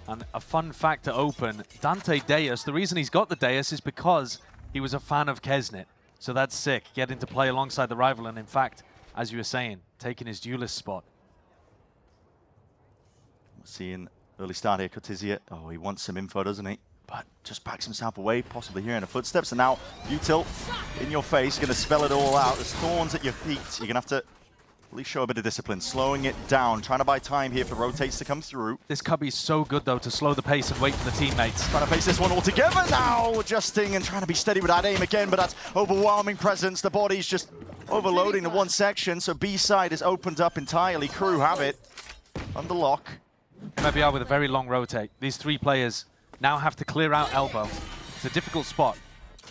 And a fun fact to open, Dante Deus, the reason he's got the Deus is because he was a fan of Kesnit. So that's sick, getting to play alongside the rival, and in fact, as you were saying, taking his duelist spot. We're seeing early start here, Kotizia. Oh, he wants some info, doesn't he? But just backs himself away, possibly hearing the footsteps. And now, Util in your face, going to spell it all out. There's thorns at your feet. You're going to have to at least show a bit of discipline, slowing it down, trying to buy time here for rotates to come through. This Cubby's so good, though, to slow the pace and wait for the teammates. Trying to face this one all together now, adjusting and trying to be steady with that aim again, but that's overwhelming presence. The body's just overloading the one section, so B side is opened up entirely. KRU have it under lock. MIBR with a very long rotate. These three players now have to clear out elbow. It's a difficult spot,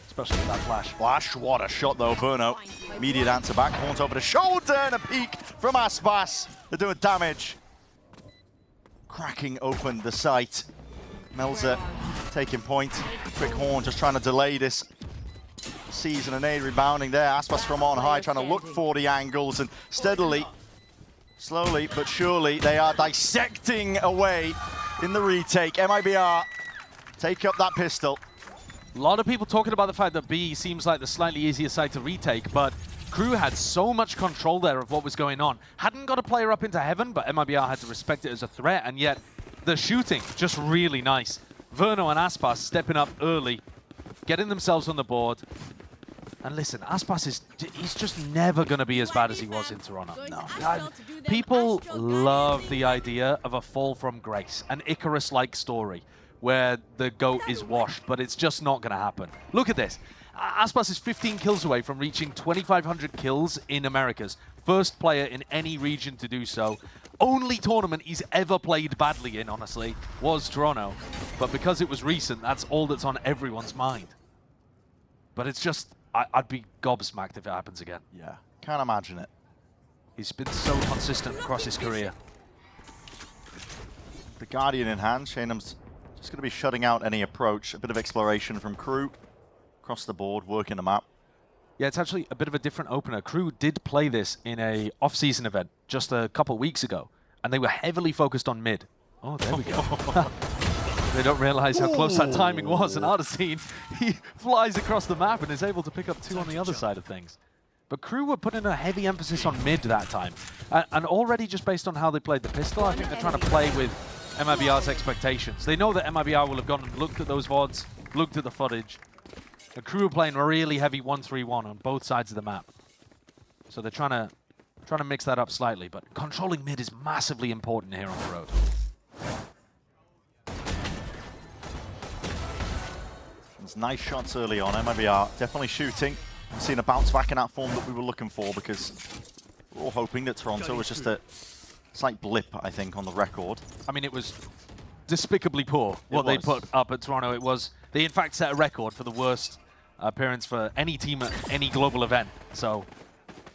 especially with that flash. Flash, what a shot though, Burno. Immediate answer back, horns over the shoulder, and a peek from Aspas. They're doing damage. Cracking open the sight. Melza taking point. Quick horn, just trying to delay this. Season and aid rebounding there. Aspas from on high, trying to look for the angles, and steadily, slowly but surely, they are dissecting away in the retake. MIBR take up that pistol. A lot of people talking about the fact that B seems like the slightly easier side to retake, but KRU had so much control there of what was going on. Hadn't got a player up into heaven, but MIBR had to respect it as a threat, and yet the shooting, just really nice. Verno and Aspas stepping up early, getting themselves on the board. And listen, Aspas he's just never going to be as bad as he was in Toronto. No. People love the idea of a fall from grace, an Icarus-like story, where the GOAT is washed, but it's just not going to happen. Look at this. Aspas is 15 kills away from reaching 2,500 kills in Americas. First player in any region to do so. Only tournament he's ever played badly in, honestly, was Toronto. But because it was recent, that's all that's on everyone's mind. But it's just, I'd be gobsmacked if it happens again. Yeah, can't imagine it. He's been so consistent across his career. The Guardian in hand, Shaneham's just going to be shutting out any approach. A bit of exploration from KRU across the board, working the map. Yeah, it's actually a bit of a different opener. KRU did play this in a off-season event just a couple weeks ago, and they were heavily focused on mid. Oh, there we go. They don't realize how close that timing was, and Artesine, he flies across the map and is able to pick up two on the other side of things. But KRU were putting a heavy emphasis on mid that time. And already just based on how they played the pistol, I think they're trying to play with MIBR's expectations. They know that MIBR will have gone and looked at those VODs, looked at the footage. The KRU are playing really heavy 1-3-1 on both sides of the map. So they're trying to mix that up slightly, but controlling mid is massively important here on the road. There's nice shots early on. MIBR definitely shooting. We've seen a bounce back in that form that we were looking for, because we're all hoping that Toronto was just a slight blip, I think, on the record. I mean, it was despicably poor what they put up at Toronto. It was, they in fact set a record for the worst appearance for any team at any global event. So,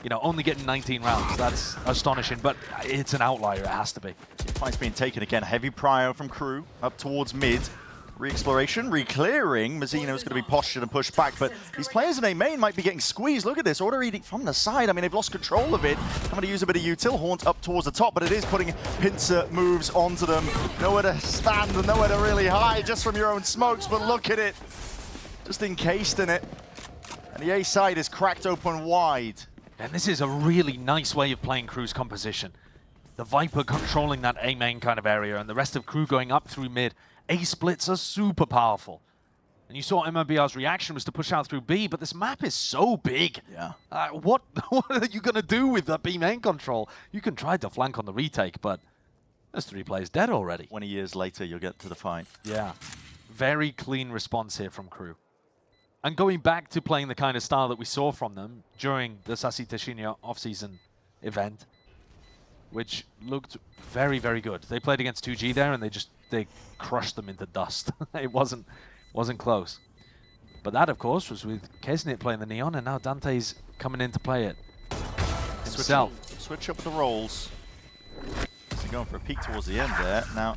you know, only getting 19 rounds, that's astonishing, but it's an outlier, it has to be. Fight's being taken again. Heavy prio from KRU up towards mid. Re-exploration, re-clearing. Mazzino's going to be postured and pushed back, but these players in A main might be getting squeezed. Look at this, order edict from the side. I mean, they've lost control of it. I'm going to use a bit of util haunt up towards the top, but it is putting pincer moves onto them. Nowhere to stand and nowhere to really hide, just from your own smokes, but look at it. Just encased in it. And the A side is cracked open wide. And this is a really nice way of playing KRU's composition. The Viper controlling that A main kind of area, and the rest of KRU going up through mid. A splits are super powerful. And you saw MIBR's reaction was to push out through B, but this map is so big. Yeah. What are you going to do with that B main control? You can try to flank on the retake, but there's 3 players dead already. 20 years later, you'll get to the fight. Yeah. Very clean response here from KRU. And going back to playing the kind of style that we saw from them during the Sasi Teshinia off-season event, which looked very, very good. They played against 2G there, and they crushed them into dust. It wasn't close. But that, of course, was with Kesnit playing the Neon, and now Dante's coming in to play it himself. Switch up the roles. So going for a peek towards the end there. Now,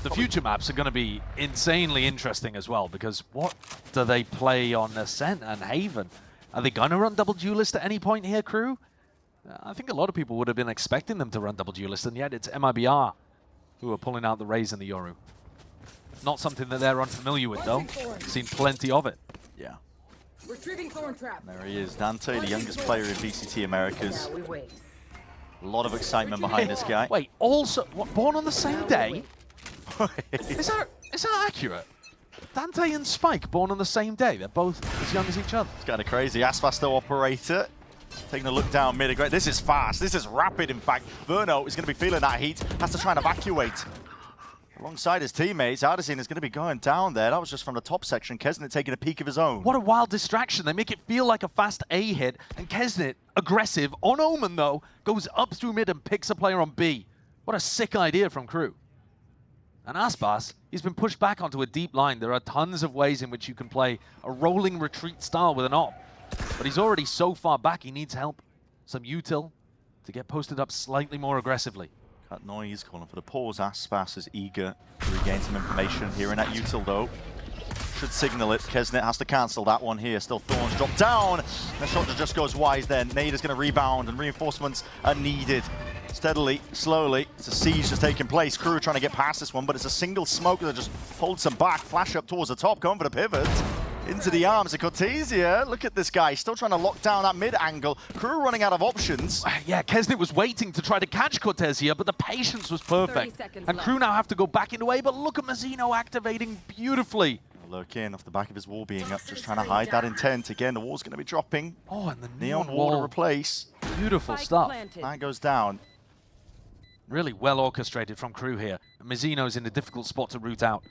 the future maps are going to be insanely interesting as well, because what do they play on Ascent and Haven? Are they going to run double duelist at any point here, KRU? I think a lot of people would have been expecting them to run double duelist, and yet it's MIBR who are pulling out the Raze and the Yoru. Not something that they're unfamiliar with, though. Seen plenty of it. Yeah. Retrieving thorn trap. There he is, Dante, the youngest player in VCT Americas. A lot of excitement behind this guy. Wait, also, what, born on the same day? Is that accurate? Dante and Spike born on the same day. They're both as young as each other. It's kind of crazy. Aspas, the operator, taking a look down mid. This is fast. This is rapid, in fact. Verno is going to be feeling that heat. Has to try and evacuate. Alongside his teammates, Ardazine is going to be going down there. That was just from the top section. Kesnet taking a peek of his own. What a wild distraction. They make it feel like a fast A hit. And Kesnet, aggressive, on Omen though, goes up through mid and picks a player on B. What a sick idea from KRU. And Aspas, he's been pushed back onto a deep line. There are tons of ways in which you can play a rolling retreat style with an op. But he's already so far back, he needs help. Some util to get posted up slightly more aggressively. That noise calling for the pause. Aspas is eager to regain some information. Hearing that util though. Should signal it. Kesnet has to cancel that one here. Still Thorns drop down. The shot just goes wide there. Nade is going to rebound and reinforcements are needed. Steadily, slowly, it's a siege just taking place. KRU trying to get past this one, but it's a single smoke that just holds them back. Flash up towards the top, going for the pivot. Into the arms of Cortesia. Look at this guy, still trying to lock down that mid angle. KRU running out of options. Yeah, Kesnet was waiting to try to catch Cortesia, but the patience was perfect. And KRU now have to go back into A, but look at Mazzino activating beautifully. Lurk in off the back of his wall being up, just trying to hide that intent. Again, the wall's going to be dropping. Oh, and the Neon wall to replace. Beautiful stuff. That goes down. Really well orchestrated from KRU here. Mazzino's in a difficult spot to root out.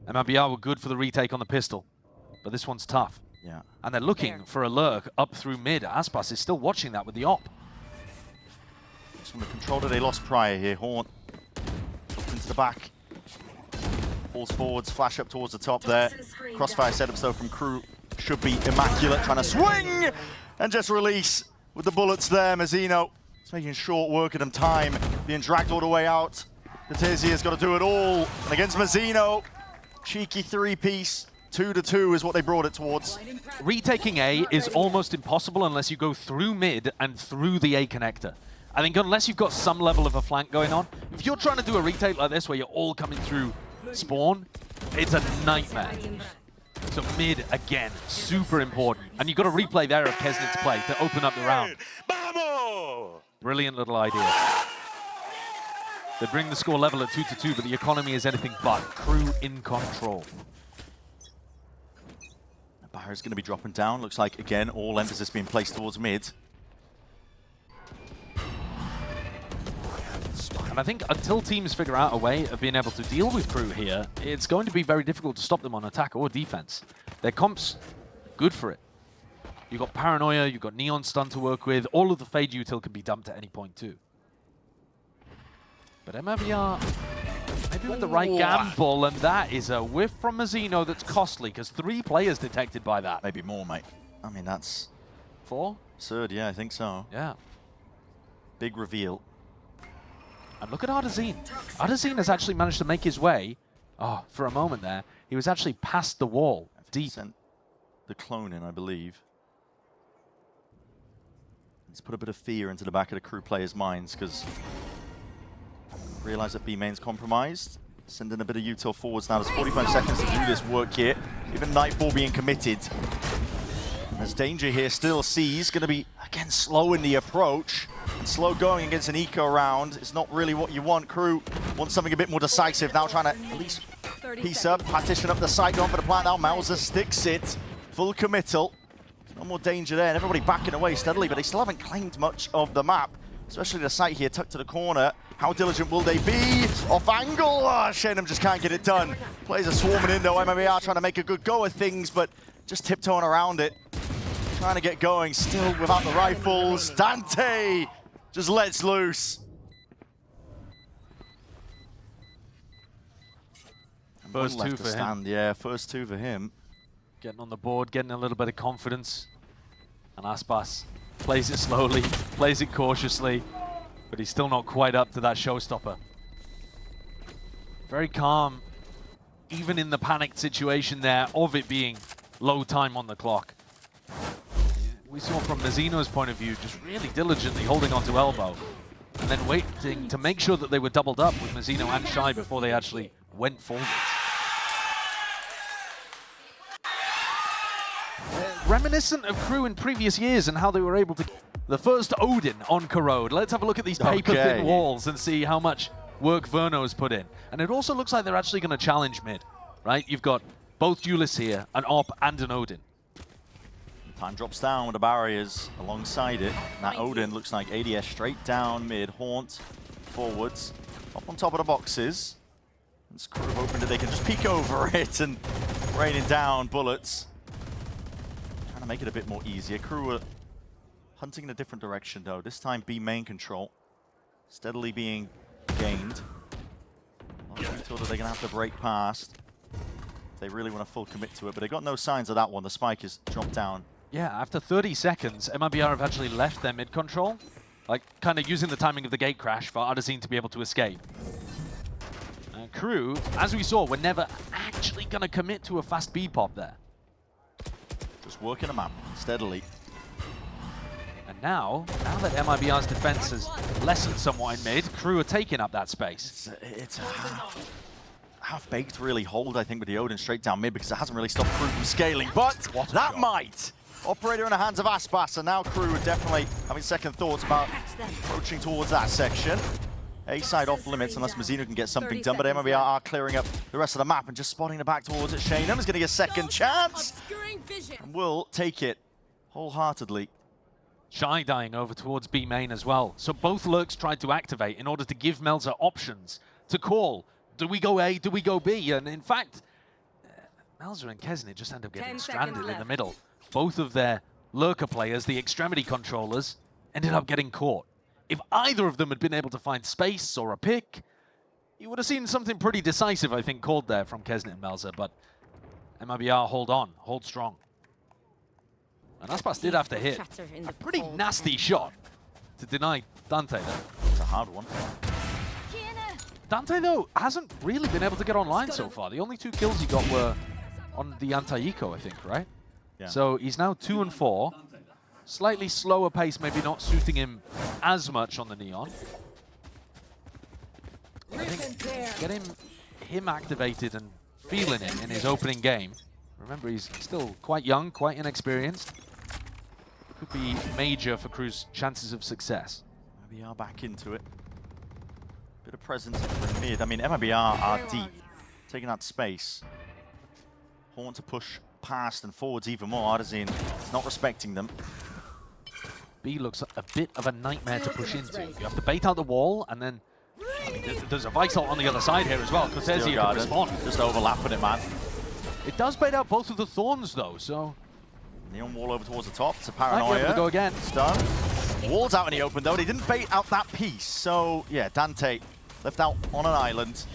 MIBR were good for the retake on the pistol, but this one's tough. Yeah. And they're looking for a lurk up through mid. Aspas is still watching that with the op. Just from the control that they lost prior here. Horn into the back. Pulls forwards, flash up towards the top there. Crossfire setups though from KRU should be immaculate. Trying to swing and just release with the bullets there. Mazzino is making short work of them time. Being dragged all the way out. Cortesia's got to do it all. And against Mazzino, cheeky three-piece. 2-2 is what they brought it towards. Retaking A is almost impossible unless you go through mid and through the A connector. I think unless you've got some level of a flank going on, if you're trying to do a retake like this where you're all coming through spawn, it's a nightmare. So mid, again, super important. And you've got a replay there of Kesnet's play to open up the round. Brilliant little idea. They bring the score level at 2-2, but the economy is anything but. KRU in control. Barra's going to be dropping down. Looks like, again, all emphasis being placed towards mid. And I think until teams figure out a way of being able to deal with KRU here, it's going to be very difficult to stop them on attack or defense. Their comp's good for it. You've got Paranoia, you've got Neon Stun to work with. All of the Fade util can be dumped at any point too. But MIBR, maybe with the right gamble, and that is a whiff from Mazzino that's costly, because 3 players detected by that. Maybe more, mate. I mean, that's 4? absurd. Yeah, I think so. Yeah. Big reveal. And look at Ardazine. Ardazine has actually managed to make his way. Oh, for a moment there, he was actually past the wall, deep. Sent the clone in, I believe. Let's put a bit of fear into the back of the KRU players' minds, because realize that B main's compromised. Sending a bit of util forwards now. There's 45 seconds to do this work here. Even Nightfall being committed. There's danger here still. C's going to be, again, slow in the approach. And slow going against an eco round. It's not really what you want. KRU wants something a bit more decisive. Now trying to at least piece up, partition up the site, going for the plant now. Mauser sticks it. Full committal. No more danger there. And everybody backing away steadily, but they still haven't claimed much of the map. Especially the site here tucked to the corner. How diligent will they be? Off angle! Oh, Shenham just can't get it done. Players are swarming in though. MIBR trying to make a good go of things, but just tiptoeing around it. Trying to get going, still without the rifles. Dante just lets loose. First 2 for him. Yeah, first 2 for him. Getting on the board, getting a little bit of confidence. And Aspas plays it slowly, plays it cautiously, but he's still not quite up to that showstopper. Very calm, even in the panicked situation there of it being low time on the clock. We saw from Mazzino's point of view, just really diligently holding on to elbow. and then waiting to make sure that they were doubled up with Mazzino and Shy before they actually went forward. Reminiscent of KRU in previous years and how they were able to... The first Odin on Corrode. Let's have a look at these paper-thin walls and see how much work Verno's put in. And it also looks like they're actually going to challenge mid, right? You've got both duelists here, an Op and an Odin. Time drops down with the barriers alongside it. And that Odin looks like ADS straight down mid, Haunt forwards, up on top of the boxes. And KRU hoping that they can just peek over it and raining down bullets. Trying to make it a bit more easier. KRU are hunting in a different direction though. This time B main control. Steadily being gained. Not sure that they're going to have to break past. If they really want to full commit to it, but they got no signs of that one. The spike is dropped down. Yeah, after 30 seconds, MIBR have actually left their mid control. Like, kind of using the timing of the gate crash for Adesin to be able to escape. KRU, as we saw, were never actually going to commit to a fast B pop there. Just working the map steadily. And now that MIBR's defense has lessened somewhat in mid, KRU are taking up that space. It's a half-baked really hold, I think, with the Odin straight down mid because it hasn't really stopped KRU from scaling, but that might! Operator in the hands of Aspas, and now KRU are definitely having second thoughts about approaching towards that section. A side off limits unless Mazzino can get something done, but MIBR are clearing up the rest of the map and just spotting the back towards it. Shaneum is going to get a second chance and will take it wholeheartedly. Shy dying over towards B main as well. So both lurks tried to activate in order to give Melzer options to call. Do we go A, do we go B? And in fact, Melzer and Kesnit just end up getting stranded in the middle. Both of their lurker players, the extremity controllers, ended up getting caught. If either of them had been able to find space or a pick, you would have seen something pretty decisive, I think, called there from Kesnit and Melzer, but MIBR hold on, hold strong. And Aspas did have to hit a pretty nasty shot to deny Dante there. It's a hard one. Dante, though, hasn't really been able to get online so far. The only 2 kills he got were on the anti-eco, I think, right? Yeah. So he's now 2 and 4. Slightly slower pace, maybe not suiting him as much on the Neon. I think getting him activated and feeling it in his opening game. Remember, he's still quite young, quite inexperienced. Could be major for KRU's chances of success. MIBR back into it. Bit of presence in the mid. I mean, MIBR are deep, taking that space. Want to push past and forwards even more. Adesin not respecting them. B looks a bit of a nightmare to push into. You have to bait out the wall, and then I mean, there's a Vital on the other side here as well. Cortesi can respond. Just overlapping it, man. It does bait out both of the Thorns, though, so... Neon wall over towards the top. It's a paranoia. Might be able to go again. Stun. Wall's out in the open, though. They didn't bait out that piece. So, yeah, Dante left out on an island.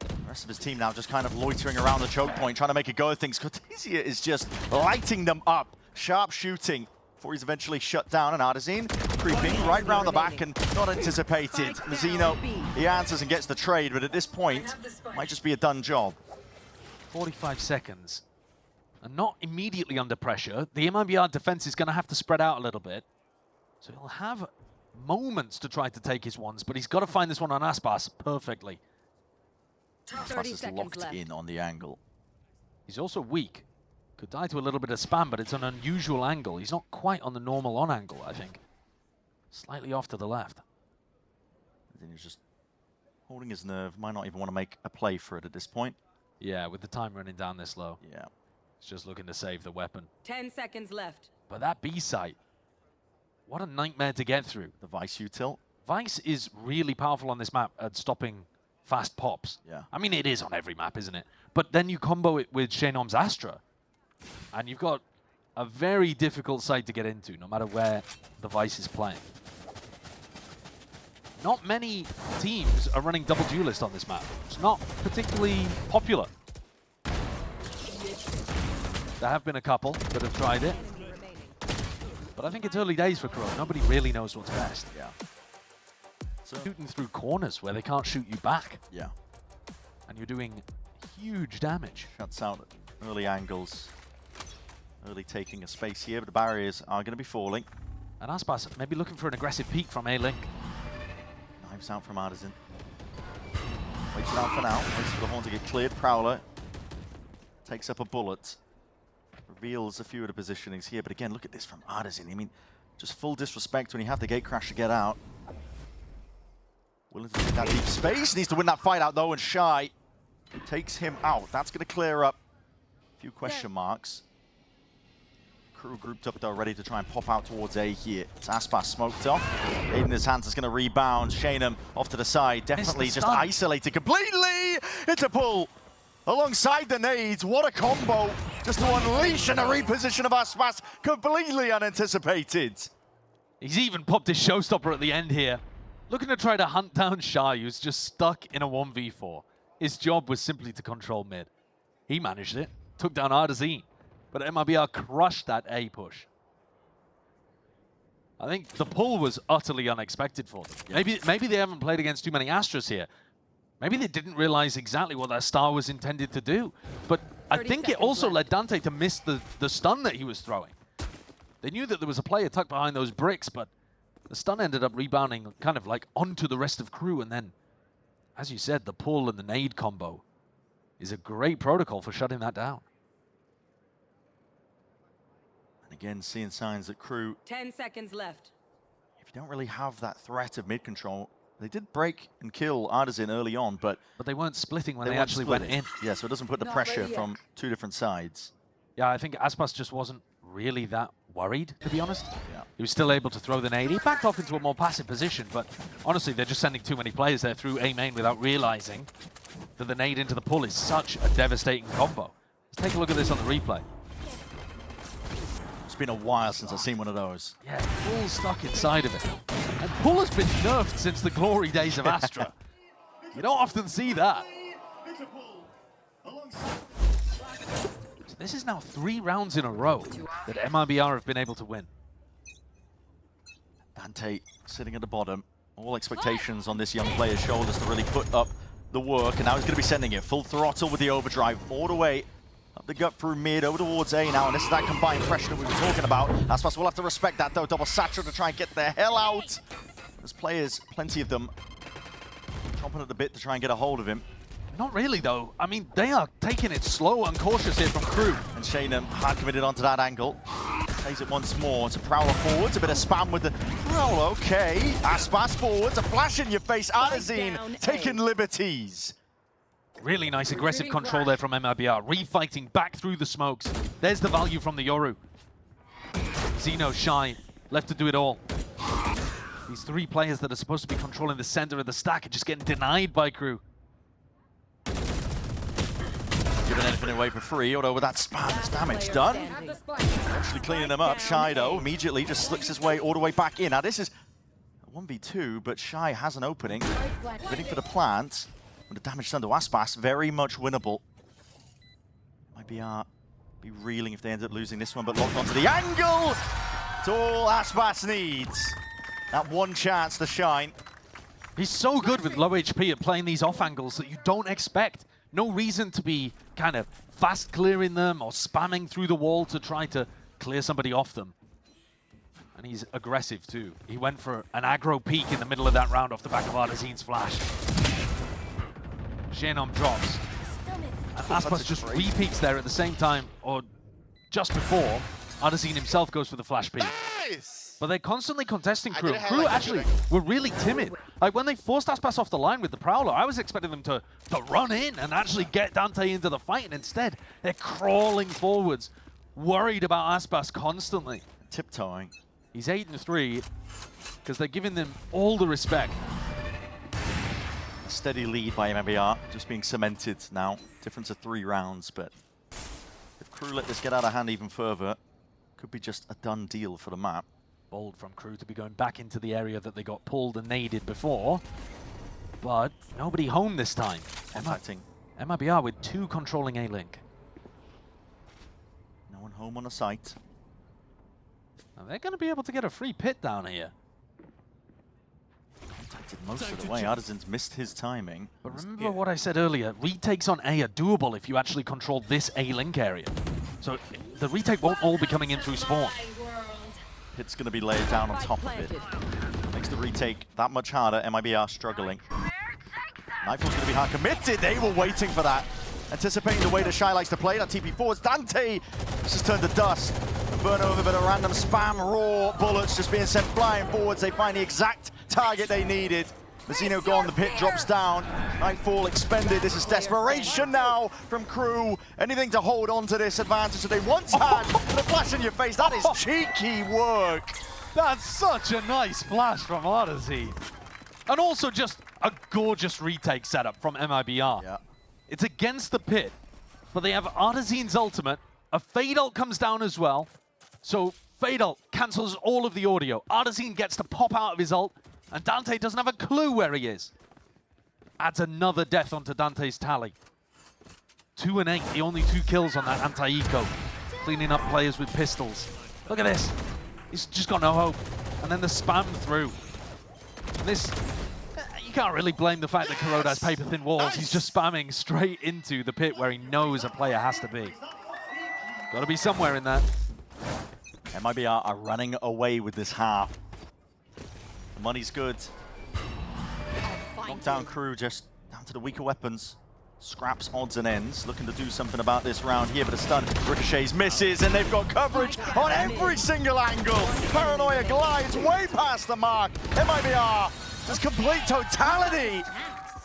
The rest of his team now just kind of loitering around the choke point, trying to make a go of things. Cortesi is just lighting them up. Sharp shooting before he's eventually shut down. And Adesin creeping right round the back and not anticipated. Mazzino, he answers and gets the trade, but at this point, might just be a done job. 45 seconds. And not immediately under pressure. The MIBR defense is going to have to spread out a little bit. So he'll have moments to try to take his ones, but he's got to find this one on Aspas perfectly. Aspas is locked in on the angle. He's also weak. Could die to a little bit of spam, but it's an unusual angle. He's not quite on the normal on angle, I think. Slightly off to the left. I think he's just holding his nerve. Might not even want to make a play for it at this point. Yeah, with the time running down this low. Yeah. He's just looking to save the weapon. 10 seconds left. But that B site, what a nightmare to get through. The Vice util. Vice is really powerful on this map at stopping fast pops. Yeah. I mean, it is on every map, isn't it? But then you combo it with Shaneom's Astra, and you've got a very difficult site to get into, no matter where the Vice is playing. Not many teams are running double duelist on this map. It's not particularly popular. There have been a couple that have tried it. But I think it's early days for KRU. Nobody really knows what's best. Yeah. So shooting through corners where they can't shoot you back. Yeah. And you're doing huge damage. Shuts out early angles. Early taking a space here, but the barriers are going to be falling. And Aspas maybe looking for an aggressive peek from A-Link. Knives out from Artisan. Waits it out for now. Waits for the horn to get cleared. Prowler takes up a bullet. Reveals a few of the positionings here. But again, look at this from Artisan. I mean, just full disrespect when you have the gate crash to get out. Willing to take that deep space. Needs to win that fight out though, and Shy takes him out. That's going to clear up a few question marks. Crew grouped up though, ready to try and pop out towards A here. It's Aspas smoked off. Aiden in his hands is going to rebound. Shanum off to the side. Definitely just isolated completely. It's a pull alongside the nades. What a combo. Just to unleash and a reposition of Aspas. Completely unanticipated. He's even popped his showstopper at the end here. Looking to try to hunt down Shy, who's just stuck in a 1v4. His job was simply to control mid. He managed it. Took down Artisan. But MIBR crushed that A push. I think the pull was utterly unexpected for them. Yeah. Maybe they haven't played against too many Astras here. Maybe they didn't realize exactly what that star was intended to do. But I think it also led Dante to miss the stun that he was throwing. They knew that there was a player tucked behind those bricks, but the stun ended up rebounding kind of like onto the rest of crew. And then, as you said, the pull and the nade combo is a great protocol for shutting that down. Again, seeing signs that crew, 10 seconds left. if you don't really have that threat of mid control, they did break and kill Artisan early on, but they weren't splitting when they actually went in. Yeah, so it doesn't put the pressure from two different sides. Yeah, I think Aspas just wasn't really that worried, to be honest. Yeah. He was still able to throw the nade. He backed off into a more passive position, but honestly, they're just sending too many players there through A main without realizing that the nade into the pull is such a devastating combo. Let's take a look at this on the replay. It's been a while since I've seen one of those. Yeah, pull stuck inside of it. And pull has been nerfed since the glory days of Astra. You don't often see that. So this is now 3 rounds in a row that MIBR have been able to win. Dante sitting at the bottom. All expectations on this young player's shoulders to really put up the work, and now he's going to be sending it full throttle with the overdrive all the way up the gut through mid, over towards A now, and this is that combined pressure that we were talking about. Aspas will have to respect that though. Double satchel to try and get the hell out. There's players, plenty of them, chomping at the bit to try and get a hold of him. Not really though. I mean, they are taking it slow and cautious here from crew. And Shanum hard committed onto that angle. Plays it once more. It's a Prowler forwards, a bit of spam with the Prowler, okay. Aspas forwards, a flash in your face. Artisan taking liberties. Really nice aggressive control there from MIBR. Refighting back through the smokes. There's the value from the Yoru. Xeno, Shy, left to do it all. These 3 players that are supposed to be controlling the center of the stack are just getting denied by crew. Giving anything away for free, although with that spam, it's damage done. Actually cleaning them up. Shy, though, immediately just slips his way all the way back in. Now, this is a 1v2, but Shy has an opening. Waiting for the plant. With the damage done to Aspas, very much winnable. MIBR be reeling if they end up losing this one, but locked onto the angle! It's all Aspas needs. That one chance to shine. He's so good with low HP at playing these off angles that you don't expect. No reason to be kind of fast clearing them or spamming through the wall to try to clear somebody off them. And he's aggressive too. He went for an aggro peek in the middle of that round off the back of Artisan's flash. Xenom drops. And Aspas just re-peeks there at the same time, or just before, Artisan himself goes for the flash peek. Nice. But they're constantly contesting crew. Crew actually were really timid. Like when they forced Aspas off the line with the Prowler, I was expecting them to run in and actually get Dante into the fight, and instead they're crawling forwards, worried about Aspas constantly. Tiptoeing. He's 8-3 because they're giving them all the respect. Steady lead by MIBR, just being cemented now. Difference of 3 rounds, but if crew let this get out of hand even further, could be just a done deal for the map. Bold from crew to be going back into the area that they got pulled and naded before, but nobody home this time. MIBR with 2 controlling A-Link. No one home on the site. Now they're going to be able to get a free pit down here. Contacted most of the way. Artisan's missed his timing. But remember what I said earlier, retakes on A are doable if you actually control this A-Link area. So the retake won't all be coming in through spawn. Pit's going to be laid down on top of it. Makes the retake that much harder. MIBR struggling. Nightfall's going to be hard committed. They were waiting for that. Anticipating the way that Shy likes to play. That TP forwards. Dante just turned to dust. Burn over, but a random spam, raw bullets just being sent flying forwards. They find the exact target they needed. Mazzino gone, the pit drops down. Nightfall expended. This is desperation now from KRU. Anything to hold on to this advantage that they once had. The flash in your face, that is cheeky work. That's such a nice flash from Artazine. And also just a gorgeous retake setup from MIBR. Yeah. It's against the pit, but they have Artazine's ultimate. A Fade ult comes down as well. So Fade ult cancels all of the audio. Artazine gets to pop out of his ult, and Dante doesn't have a clue where he is. Adds another death onto Dante's tally. 2 and 8, the only 2 kills on that anti-eco. Cleaning up players with pistols. Look at this. He's just got no hope. And then the spam through. And this, you can't really blame the fact that KRU has paper-thin walls. Nice. He's just spamming straight into the pit where he knows a player has to be. Got to be somewhere in that. MIBR are running away with this half. The money's good. Knockdown KRU just down to the weaker weapons. Scraps, odds and ends. Looking to do something about this round here, but a stun. Ricochets misses, and they've got coverage on every single angle. Paranoia glides way past the mark. MIBR, just complete totality.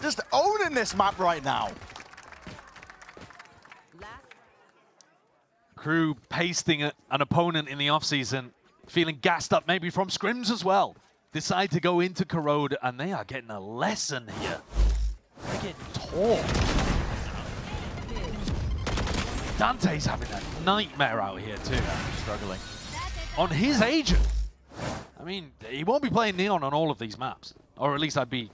Just owning this map right now. KRU pasting an opponent in the offseason, feeling gassed up maybe from scrims as well. Decide to go into Corrode, and they are getting a lesson here. They're getting torn. Dante's having a nightmare out here too. Struggling. On his agent. I mean, he won't be playing Neon on all of these maps. Or at least I'd be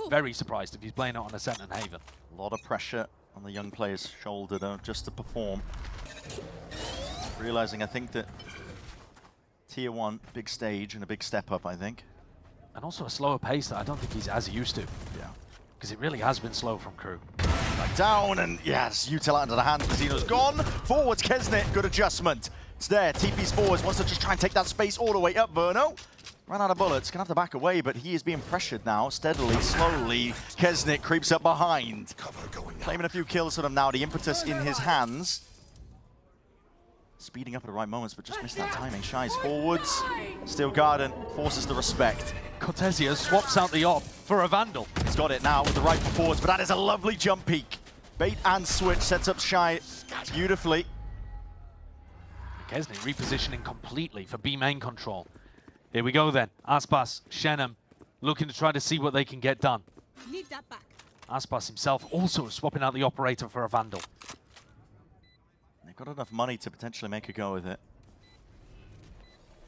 very surprised if he's playing it on Ascent and Haven. A lot of pressure on the young player's shoulder though, just to perform. Realizing, I think that Tier 1, big stage and a big step up, I think. And also a slower pace that I don't think he's as used to. Yeah. Because it really has been slow from KRU. Back down, and yes, util out into the hands. Mazzino's gone. Forwards, Kesnet, good adjustment. It's there, TP's forwards, wants to just try and take that space all the way up. Verno ran out of bullets, gonna have to back away, but he is being pressured now, steadily, slowly. Kesnet creeps up behind. Claiming a few kills sort of now, the impetus in his hands. Speeding up at the right moments, but just missed that timing. Shy's forwards. Steel Garden forces the respect. Cortesia swaps out the op for a Vandal. He's got it now with the right forwards, but that is a lovely jump peek. Bait and switch sets up Shy beautifully. Kesney repositioning completely for B main control. Here we go then. Aspas, Shenham, looking to try to see what they can get done. Need that back. Aspas himself also swapping out the operator for a Vandal. They've got enough money to potentially make a go with it.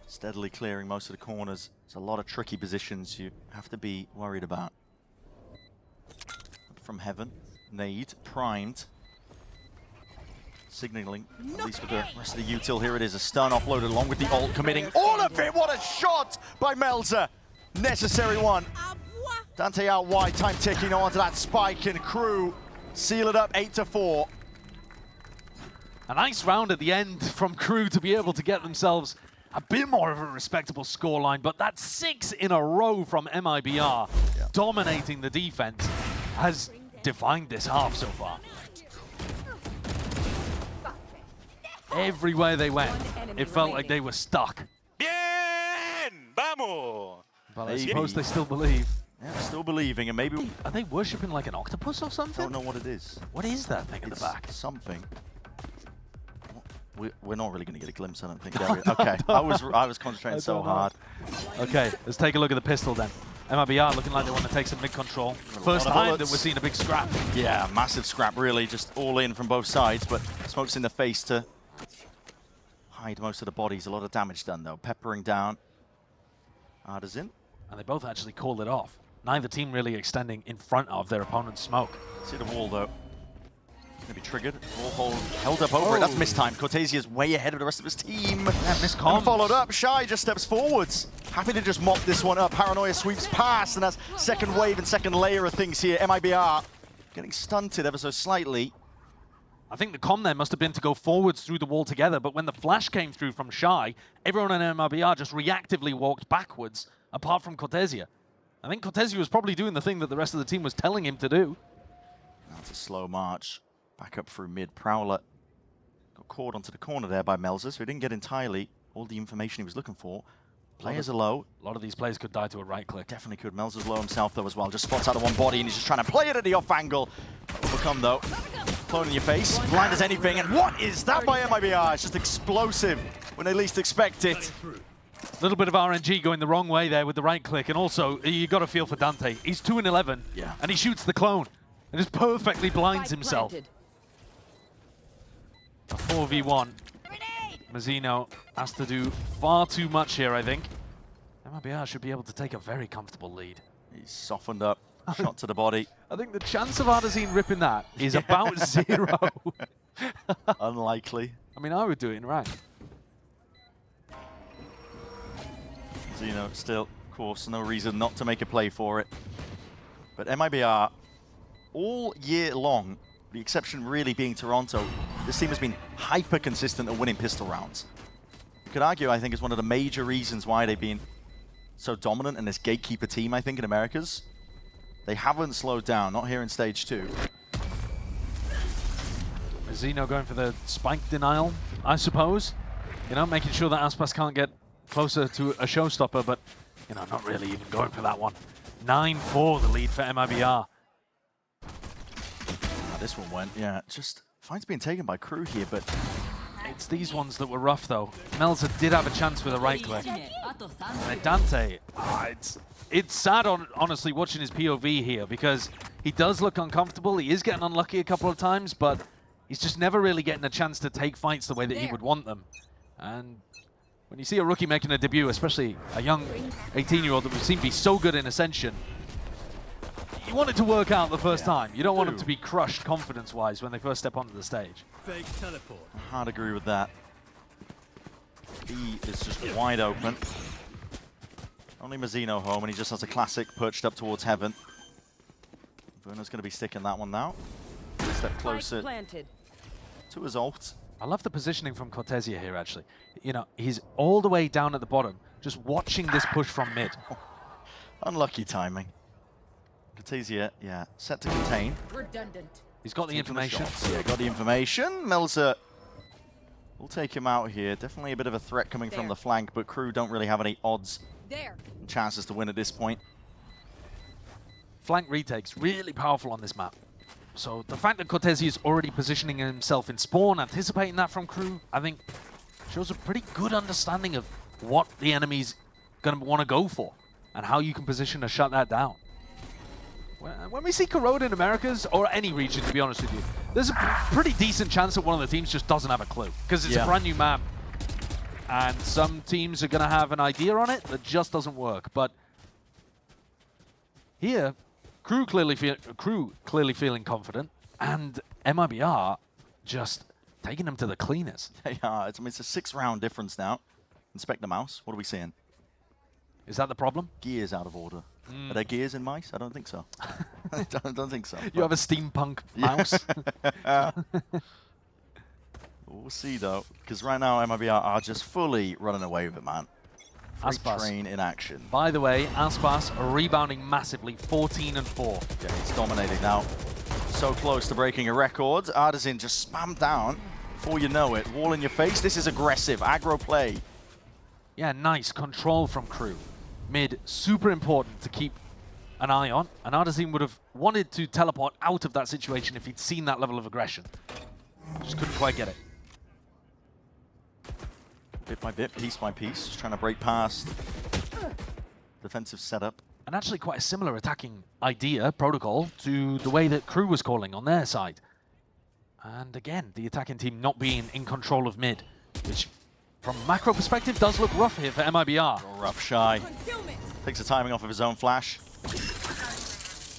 Steadily clearing most of the corners. There's a lot of tricky positions you have to be worried about. From Heaven, nade, primed. Signaling, at least with the rest of the util. Here it is, a stun offloaded along with the ult, committing all of it. What a shot by Melzer. Necessary one. Dante out wide, time ticking on to that spike, and KRU seal it up 8-4. A nice round at the end from KRU to be able to get themselves a bit more of a respectable scoreline, but that 6 in a row from MIBR, dominating the defense, has defined this half so far. Everywhere they went, it felt like they were stuck. Bien, vamos. But I suppose they still believe. Yeah, still believing, and maybe... Are they worshipping like an octopus or something? Don't know what it is. What is that thing at the back? Something. We're not really going to get a glimpse, I don't think. Okay, I was concentrating so hard. Okay, let's take a look at the pistol then. MIBR looking like they want to take some mid-control. First time that we're seeing a big scrap. Yeah, massive scrap, really. Just all in from both sides, but smokes in the face to hide most of the bodies. A lot of damage done, though. Peppering down. Artisan. And they both actually called it off. Neither team really extending in front of their opponent's smoke. See the wall, though. Gonna be triggered. Wall held up over it. That's mistimed. Cortesia's way ahead of the rest of his team. Miscom. And followed up. Shy just steps forwards. Happy to just mop this one up. Paranoia sweeps past, and that's second wave and second layer of things here. MIBR getting stunted ever so slightly. I think the comm there must have been to go forwards through the wall together, but when the flash came through from Shy, everyone in MIBR just reactively walked backwards, apart from Cortesia. I think Cortesia was probably doing the thing that the rest of the team was telling him to do. That's a slow march. Back up through mid. Prowler got caught onto the corner there by Melzer, so he didn't get entirely all the information he was looking for. Players are low. A lot of these players could die to a right click. Definitely could. Melzer's low himself, though, as well. Just spots out of one body, and he's just trying to play it at the off angle. Overcome, though. Clone in your face. Blind as anything. And what is that by MIBR? It's just explosive when they least expect it. A little bit of RNG going the wrong way there with the right click. And also, you got to feel for Dante. He's 2 in 11, and he shoots the clone. And just perfectly blinds himself. A 4v1. Mazzino has to do far too much here, I think. MIBR should be able to take a very comfortable lead. He's softened up. Shot to the body. I think the chance of Ardazine ripping that is about 0. Unlikely. I mean, I would do it in rank. Zeno still, of course, no reason not to make a play for it. But MIBR, all year long, the exception really being Toronto, this team has been hyper consistent at winning pistol rounds. You could argue, I think, is one of the major reasons why they've been so dominant in this gatekeeper team, I think, in Americas. They haven't slowed down, not here in stage 2. Mazzino going for the spike denial, I suppose. You know, making sure that Aspas can't get closer to a showstopper, but, you know, not really even going for that one. 9-4 the lead for MIBR. This one went, yeah, just fight's being taken by KRU here, but it's these ones that were rough, though. Melzer did have a chance with a right click. And Dante, it's sad, honestly, watching his POV here, because he does look uncomfortable. He is getting unlucky a couple of times, but he's just never really getting a chance to take fights the way that he would want them. And when you see a rookie making a debut, especially a young 18-year-old that we've seen be so good in Ascension, you want it to work out the first time. You don't want them to be crushed confidence-wise when they first step onto the stage. Fake teleport. I hard agree with that. B is just wide open. Only Mazzino home, and he just has a classic perched up towards heaven. Verno's going to be sticking that one now. A step closer to his ult. I love the positioning from Cortesia here, actually. You know, he's all the way down at the bottom, just watching this push from mid. Unlucky timing. Cortesia, yeah, set to contain. Redundant. He's got the information. Yeah, got the information. Melzer will take him out here. Definitely a bit of a threat coming from the flank, but KRU don't really have any odds and chances to win at this point. Flank retakes, really powerful on this map. So the fact that Cortesia is already positioning himself in spawn, anticipating that from KRU, I think shows a pretty good understanding of what the enemy's going to want to go for and how you can position to shut that down. When we see Corrode in Americas, or any region, to be honest with you, there's a pretty decent chance that one of the teams just doesn't have a clue, because it's a brand new map, and some teams are going to have an idea on it that just doesn't work. But here, KRU clearly feeling confident, and MIBR just taking them to the cleaners. They are. I mean, it's a 6-round difference now. Inspect the mouse. What are we seeing? Is that the problem? Gears out of order. Are there gears in mice? I don't think so. I don't think so. You have a steampunk mouse? We'll see, though, because right now MIBR are just fully running away with it, man. Aspas train in action. By the way, Aspas rebounding massively, 14-4. Yeah, he's dominating now. So close to breaking a record. Ardazine just spammed down. Before you know it, wall in your face. This is aggressive, aggro play. Yeah, nice control from KRU. Mid, super important to keep an eye on. And Ardazine would have wanted to teleport out of that situation if he'd seen that level of aggression. Just couldn't quite get it. Bit by bit, piece by piece, just trying to break past defensive setup. And actually quite a similar attacking idea, protocol, to the way that KRU was calling on their side. And again, the attacking team not being in control of mid, which from a macro perspective does look rough here for MIBR. Rough Shy. Takes the timing off of his own flash.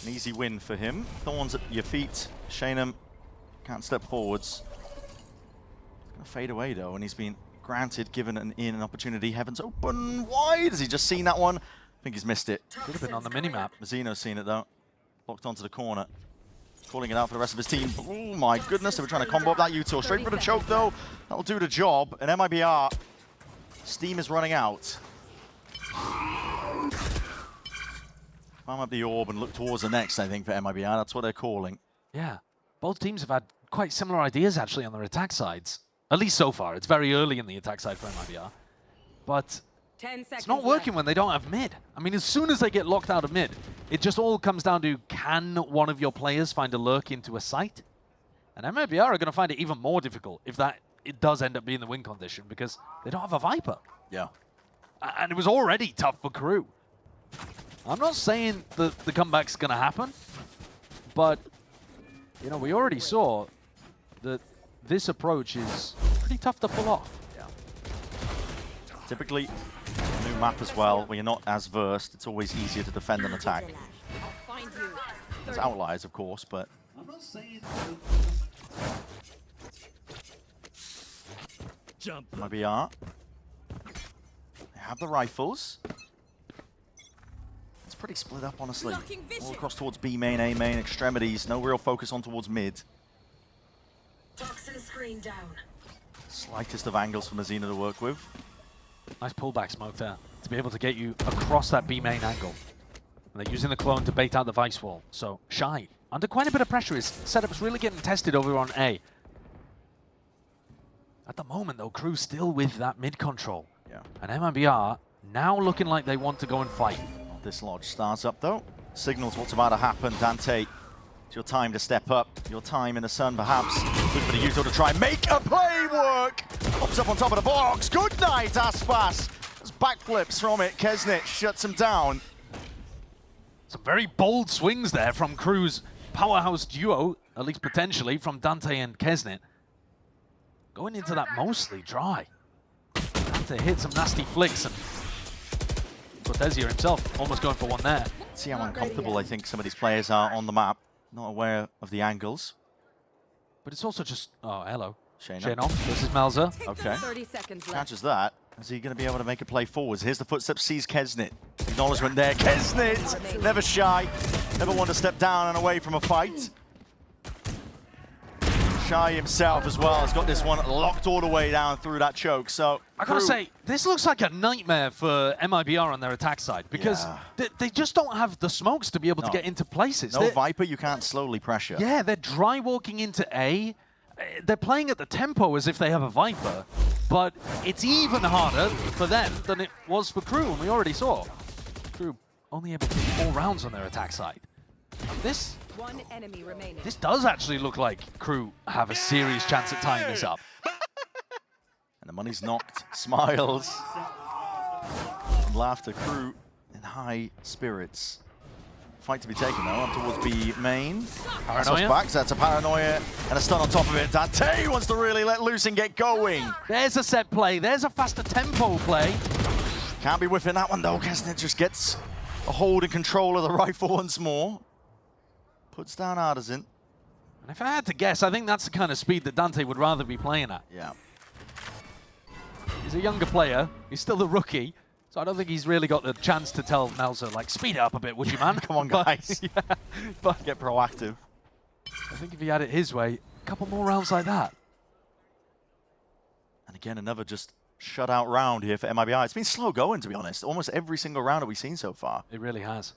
An easy win for him. Thorns at your feet. Shanum can't step forwards. He's gonna fade away though, and he's been granted, given an opportunity. Heaven's open wide. Has he just seen that one? I think he's missed it. Could have been on the minimap. Mazzino's seen it though. Locked onto the corner. calling it out for the rest of his team. Oh my goodness, they were trying to combo up that Util. Straight for the choke though. That'll do the job. And MIBR, steam is running out. Climb up the orb and look towards the next, I think, for MIBR. That's what they're calling. Yeah, both teams have had quite similar ideas actually on their attack sides. At least so far. It's very early in the attack side for MIBR. But 10 seconds it's not working left. when they don't have mid. I mean, as soon as they get locked out of mid, it just all comes down to, can one of your players find a lurk into a site? And MIBR are going to find it even more difficult if it does end up being the win condition, because they don't have a Viper. Yeah. And it was already tough for KRU. I'm not saying that the comeback's going to happen, but you know, we already saw that this approach is pretty tough to pull off. Yeah. Typically, a new map as well, where you're not as versed, it's always easier to defend and attack. There's outliers, of course, but... MIBR. They have the rifles. It's pretty split up, honestly. All across towards B main, A main, extremities. No real focus on towards mid. Toxin screen down. Slightest of angles for Mazina to work with. Nice pullback smoke there to be able to get you across that B main angle. And they're using the clone to bait out the Vice wall. So Shy, under quite a bit of pressure, his setup's really getting tested over on A. At the moment though, KRU still with that mid control. Yeah. And MIBR now looking like they want to go and fight. Dislodge stars up though. Signals what's about to happen. Dante, it's your time to step up. Your time in the sun perhaps. Look for the Util to try and make a play work. Pops up on top of the box. Good night, Aspas. There's backflips from it. Kesnit shuts him down. Some very bold swings there from KRU's powerhouse duo, at least potentially, from Dante and Kesnit. Going into that mostly dry. Dante hit some nasty flicks, and Cortezia himself almost going for one there. See how uncomfortable I think some of these players are on the map. Not aware of the angles. But it's also just, oh, hello. Shayna. This is Melzer. Okay. 30 seconds left. Catches that. Is he going to be able to make a play forwards? Here's the footsteps, sees Kesnit. Acknowledgement there. Kesnit! Never shy. Never one to step down and away from a fight. Shy himself as well has got this one locked all the way down through that choke. So I gotta say, this looks like a nightmare for MIBR on their attack side, because they just don't have the smokes to be able to get into places. No Viper, you can't slowly pressure. Yeah, they're dry walking into A. They're playing at the tempo as if they have a Viper, but it's even harder for them than it was for KRU, and we already saw KRU only able to get 4 rounds on their attack side. This One enemy remaining. This does actually look like KRU have a serious chance at tying this up. And the money's knocked. Smiles. And laughter. KRU in high spirits. Fight to be taken though, up towards B main. Paranoia. Back, so that's a paranoia and a stun on top of it. Dante wants to really let loose and get going. There's a set play. There's a faster tempo play. Can't be whiffing that one though. Kesnit just gets a hold and control of the rifle once more. Puts down Artisan. And if I had to guess, I think that's the kind of speed that Dante would rather be playing at. Yeah. He's a younger player. He's still a rookie. So I don't think he's really got the chance to tell Melzer, like, speed it up a bit, would you, man? Come on, guys. But Get proactive. I think if he had it his way, a couple more rounds like that. And again, another just shutout round here for MIBR. It's been slow going, to be honest. Almost every single round that we've seen so far. It really has.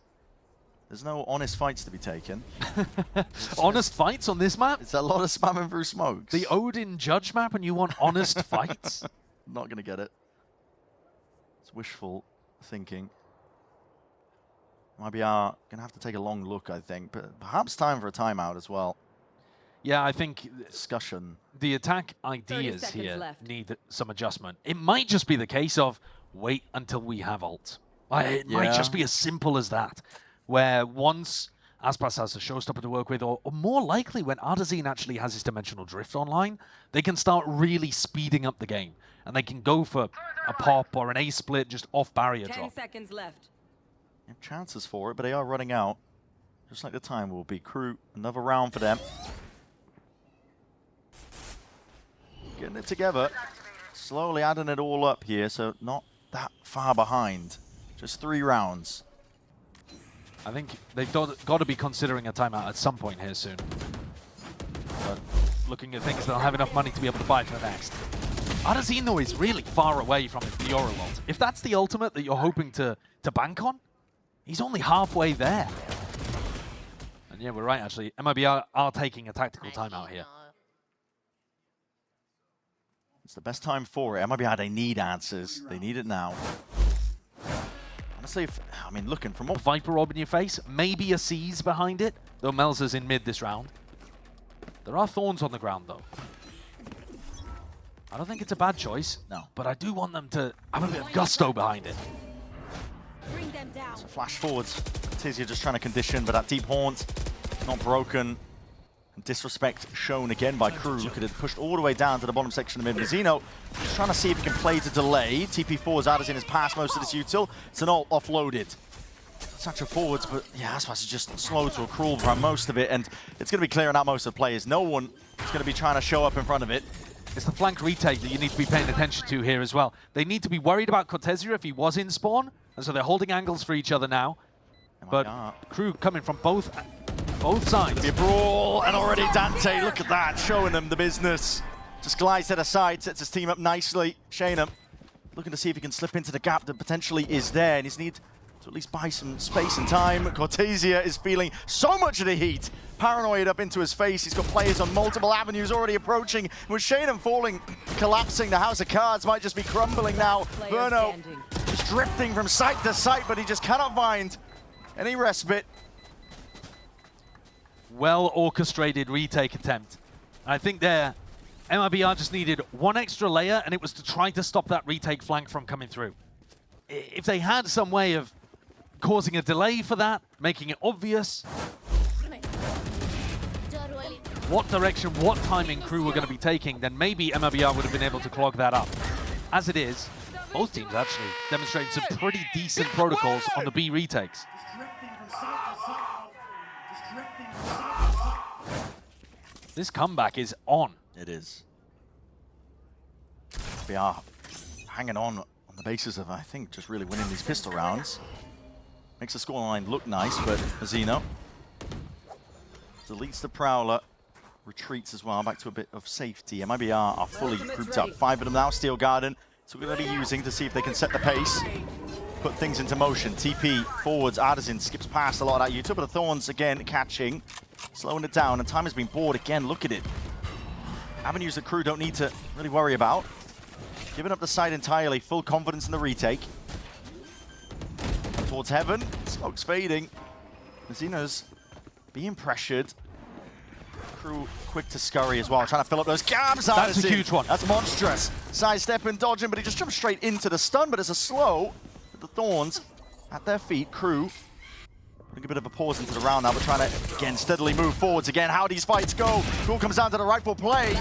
There's no honest fights to be taken. Honest fights on this map? It's a lot of spamming through smokes. The Odin Judge map, and you want honest fights? Not going to get it. It's wishful thinking. MIBR going to have to take a long look, I think. But perhaps time for a timeout as well. Yeah, I think Discussion. the attack ideas seconds here left. need some adjustment. It might just be the case of wait until we have ult. It might just be as simple as that, where once Aspas has a showstopper to work with, or more likely when Artazine actually has his dimensional drift online, they can start really speeding up the game, and they can go for a pop or an A split just off barrier 10 drop. seconds left. They have chances for it, but they are running out. Just like the time will be. KRU, another round for them. Getting it together. Slowly adding it all up here, so not that far behind. Just 3 rounds. I think they've got to be considering a timeout at some point here soon. but looking at things, they'll have enough money to be able to buy for the next. Adazino is really far away from his Fiora ult. If that's the ultimate that you're hoping to bank on, he's only halfway there. And yeah, we're right, actually. MIBR are taking a tactical timeout here. It's the best time for it. MIBR, they need answers. They need it now. Honestly, I mean, looking from what... Viper orb in your face, maybe a C's behind it, though Melza's in mid this round. There are thorns on the ground, though. I don't think it's a bad choice. No. But I do want them to have a bit of gusto behind it. Bring them down. So flash forwards. Tizia just trying to condition, but that deep haunt, not broken. And disrespect shown again by KRU. Look at it, pushed all the way down to the bottom section of mid. Zeno just trying to see if he can play to delay. TP4's Adazin has passed most of this util. It's an ult offloaded. Satchel forwards, but yeah, Aspas is just slow to a crawl for most of it, and it's going to be clearing out most of the players. No one is going to be trying to show up in front of it. It's the flank retake that you need to be paying attention to here as well. They need to be worried about Cortezia if he was in spawn, and so they're holding angles for each other now. But KRU coming from both sides. Be a brawl, and already Dante, look at that, showing them the business. Just glides to the side, sets his team up nicely. Shanum looking to see if he can slip into the gap that potentially is there, and he's need to at least buy some space and time. Cortezia is feeling so much of the heat. Paranoid up into his face. He's got players on multiple avenues already approaching. With Shanum falling, collapsing, the house of cards might just be crumbling now. Verno just drifting from site to site, but he just cannot find any respite. Well orchestrated retake attempt. I think there, MIBR just needed one extra layer, and it was to try to stop that retake flank from coming through. If they had some way of causing a delay for that, making it obvious, what direction, what timing KRU were going to be taking, then maybe MIBR would have been able to clog that up. As it is, both teams actually demonstrated some pretty decent protocols on the B retakes. This comeback is on. It is. We are hanging on the basis of, I think, just really winning these pistol rounds. Makes the scoreline look nice, but Zeno deletes the Prowler, retreats as well, back to a bit of safety. MIBR are fully grouped up. 5 of them now, Steel Garden. So we're going to be using to see if they can set the pace, put things into motion. TP forwards, Artisan skips past a lot of that util, but the Thorns again catching, slowing it down, and time has been bought again. Look at it. Avenues that KRU don't need to really worry about. Giving up the side entirely, full confidence in the retake. Towards heaven, smoke's fading. Zeno's being pressured. KRU quick to scurry as well, trying to fill up those gaps. That's a huge one. That's monstrous. Sidestepping, dodging, but he just jumped straight into the stun, but it's a slow. The Thorns at their feet. KRU a bit of a pause into the round now, but trying to, again, steadily move forwards again. How these fights go. All comes down to the rightful play.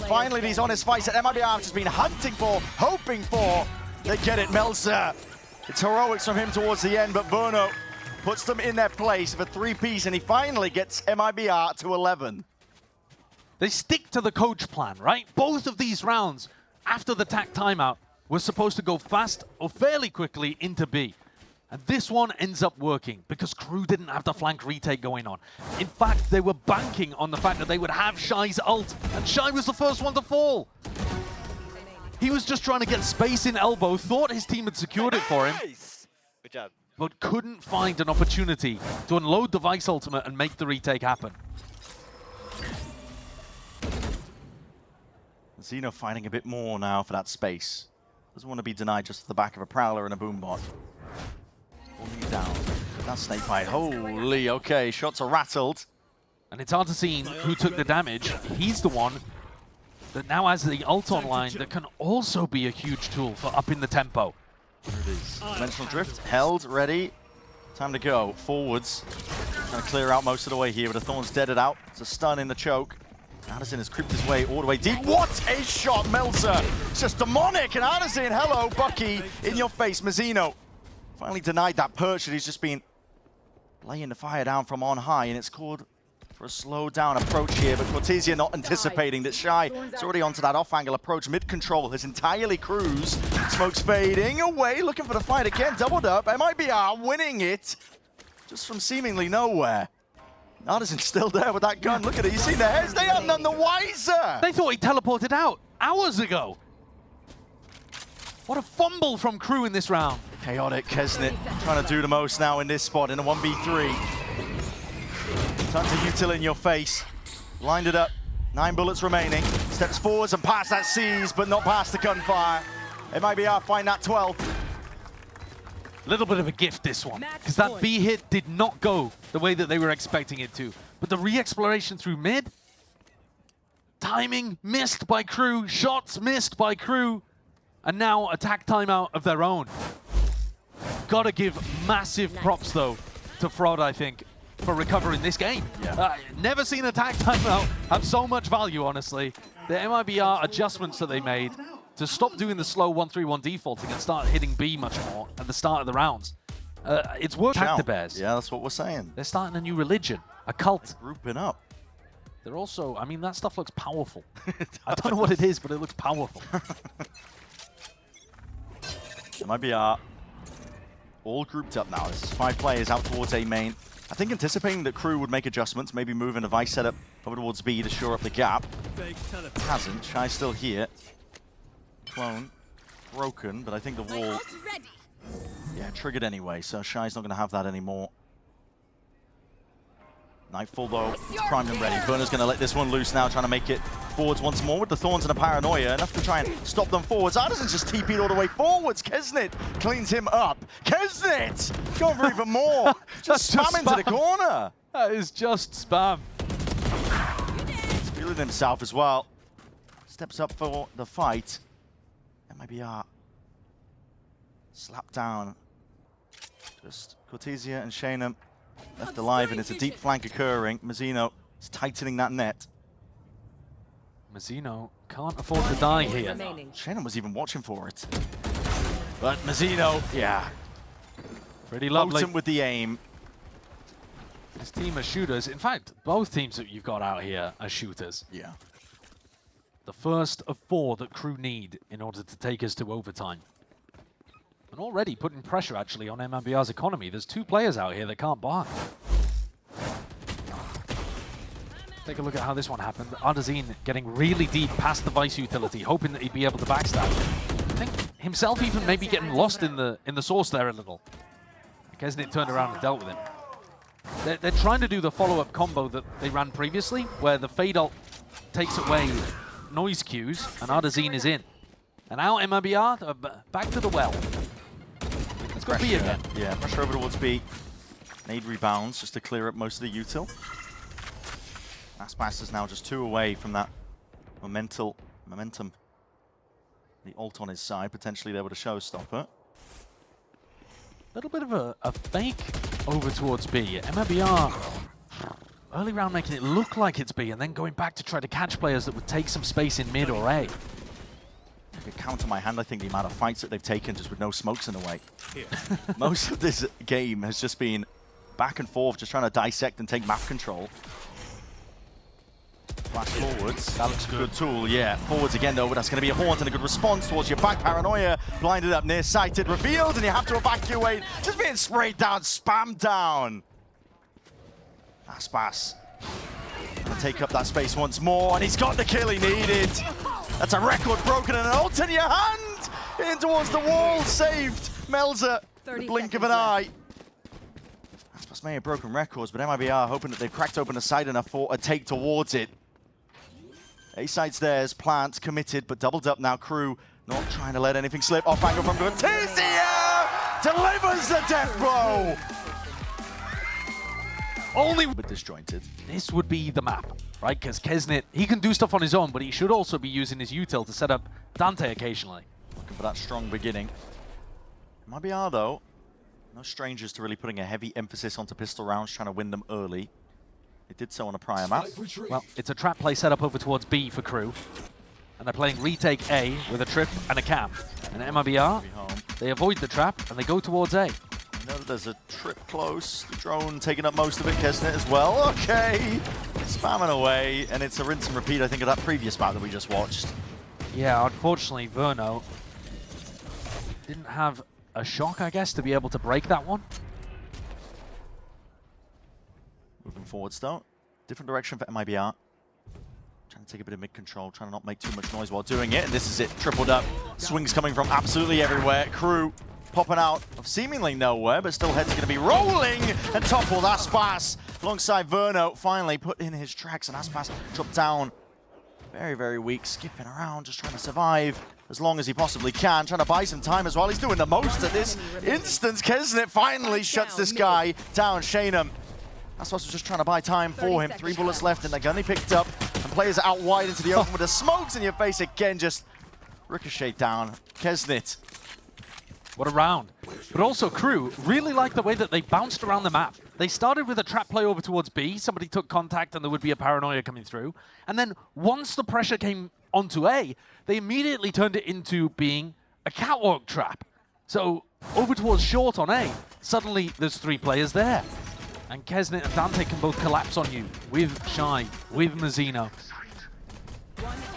Finally, these honest fights that MIBR have just been hunting for, hoping for. They get it, Melza. It's heroics from him towards the end, but Verno puts them in their place for 3-piece, and he finally gets MIBR to 11. They stick to the coach plan, right? Both of these rounds, after the TAC timeout, were supposed to go fast or fairly quickly into B. And this one ends up working because KRU didn't have the flank retake going on. In fact, they were banking on the fact that they would have Shy's ult, and Shy was the first one to fall. He was just trying to get space in elbow, thought his team had secured it for him, Good job. but couldn't find an opportunity to unload the Vice ultimate and make the retake happen. Zeno finding a bit more now for that space. Doesn't want to be denied just at the back of a Prowler and a Boombot. Holding it down. That snake fight. Holy, okay, shots are rattled. And it's hard to see who took the damage. He's the one that now has the ult online that can also be a huge tool for upping the tempo. There it is. Dimensional Drift, held, ready. Time to go. Forwards. Trying to clear out most of the way here, but the Thorn's deaded out. It's a stun in the choke. Addison has creeped his way all the way deep. What a shot, Melzer! It's just demonic, and Addison, hello, Bucky, in your face, Mazzino. Finally denied that perch that he's just been laying the fire down from on high, and it's called for a slow down approach here, but Cortezia not anticipating that Shy is already onto that off-angle approach. Mid-control has entirely KRU's. Smoke's fading away, looking for the fight again, doubled up. MIBR winning it just from seemingly nowhere. Artisan's still there with that gun. Look at it. You see the heads? They are none the wiser. They thought he teleported out hours ago. What a fumble from KRU in this round. Chaotic Kesnit trying to do the most now in this spot in a 1v3. Time to util in your face. Lined it up. 9 bullets remaining. Steps forwards and past that C's, but not past the gunfire. MIBR find that 12. Little bit of a gift, this one, because that B hit did not go the way that they were expecting it to. But the re-exploration through mid, timing missed by KRU, shots missed by KRU, and now attack timeout of their own. Gotta give massive props, though, to Fraud, I think, for recovering this game. Yeah. Never seen attack timeout have so much value, honestly. The MIBR adjustments that they made to stop doing the slow 1-3-1 defaulting and start hitting B much more at the start of the rounds. It's worked out the Bears. Yeah, that's what we're saying. They're starting a new religion, a cult. Grouping up. They're also, I mean, that stuff looks powerful. I don't know what it is, but it looks powerful. MIBR all grouped up now. This is 5 players out towards A main. I think anticipating that KRU would make adjustments, maybe move in a Vice setup over towards B to shore up the gap. Hasn't. Shy's still here. Clone broken, but I think the wall, yeah, triggered anyway, so Shy's not going to have that anymore. Nightfall though, it's primed and ready. Burner's going to let this one loose now, trying to make it forwards once more with the Thorns and a Paranoia, enough to try and stop them forwards. Artisan's just TP'd all the way forwards. Kesnit cleans him up. Kesnit going for even more. Just spam into the corner. That is just spam. He's feeling himself as well. Steps up for the fight. MIBR slapped down. Just Cortesia and Shanum left alive, and it's a deep flank occurring. Mazzino is tightening that net. Mazzino can't afford to die here. Shannon was even watching for it. But Mazzino, yeah. Pretty lovely. Potent with the aim. This team of shooters, in fact, both teams that you've got out here are shooters. Yeah. The first of 4 that KRU need in order to take us to overtime. And already putting pressure, actually, on MIBR's economy. There's 2 players out here that can't buy. Take a look at how this one happened. Ardazine getting really deep past the Vice utility, hoping that he'd be able to backstab. I think himself even maybe getting lost in the source there a little. Kesnit turned around and dealt with him. They're trying to do the follow-up combo that they ran previously, where the Fade ult takes away noise cues, and Ardazine is in. And now MIBR, back to the well. Let's go B again. Yeah, pressure over towards B. Nade rebounds just to clear up most of the util. Aspas is now just 2 away from that momentum. The ult on his side, potentially there with a showstopper. A little bit of a fake over towards B. MIBR early round making it look like it's B, and then going back to try to catch players that would take some space in mid or A. I could count on my hand, I think, the amount of fights that they've taken just with no smokes in the way. Most of this game has just been back and forth, just trying to dissect and take map control. Flash forwards. That looks Good tool, yeah. Forwards again, though, but that's going to be a haunt and a good response towards your back. Paranoia blinded up, near-sighted, revealed, and you have to evacuate. Just being sprayed down, spammed down. Aspas gonna take up that space once more, and he's got the kill he needed. That's a record broken and an ult in your hand! In towards the wall, saved Melzer, the blink of an eye. Aspas may have broken records, but MIBR hoping that they've cracked open a side enough for a take towards it. A side's theirs, Plant committed, but doubled up now. KRU not trying to let anything slip. Off angle from Cortesia! Delivers the death blow! Only But disjointed. this would be the map, right? Because Kesnit, he can do stuff on his own, but he should also be using his util to set up Dante occasionally. Looking for that strong beginning. MIBR though, no strangers to really putting a heavy emphasis onto pistol rounds, trying to win them early. They did so on a prior map. Well, it's a trap play set up over towards B for KRU. And they're playing retake A with a trip and a cam. And MIBR, they avoid the trap and they go towards A. I know that there's a trip close. The drone taking up most of it. Kesnit as well. Okay. Spamming away. And it's a rinse and repeat, I think, of that previous map that we just watched. Yeah, unfortunately, Verno didn't have a shock, I guess, to be able to break that one. Moving Looking forwards though. Different direction for MIBR. Trying to take a bit of mid-control, trying to not make too much noise while doing it, and this is it, tripled up. Swings coming from absolutely everywhere. KRU popping out of seemingly nowhere, but still heads are going to be rolling and toppled. Aspas alongside Verno finally put in his tracks, and Aspas dropped down. Very, very weak, skipping around, just trying to survive as long as he possibly can, trying to buy some time as well. He's doing the most at this instance. Kesnet finally shuts this guy down. Shanum. Aspas was just trying to buy time for him. 3 bullets left in the gun he picked up. And players are out wide into the open with the smokes in your face again, just ricochet down. Kesnet. What a round. But also KRU really liked the way that they bounced around the map. They started with a trap play over towards B. Somebody took contact and there would be a paranoia coming through. And then once the pressure came onto A, they immediately turned it into being a catwalk trap. So over towards short on A, suddenly there's 3 players there. And Kesnet and Dante can both collapse on you with Shy, with Mazzino.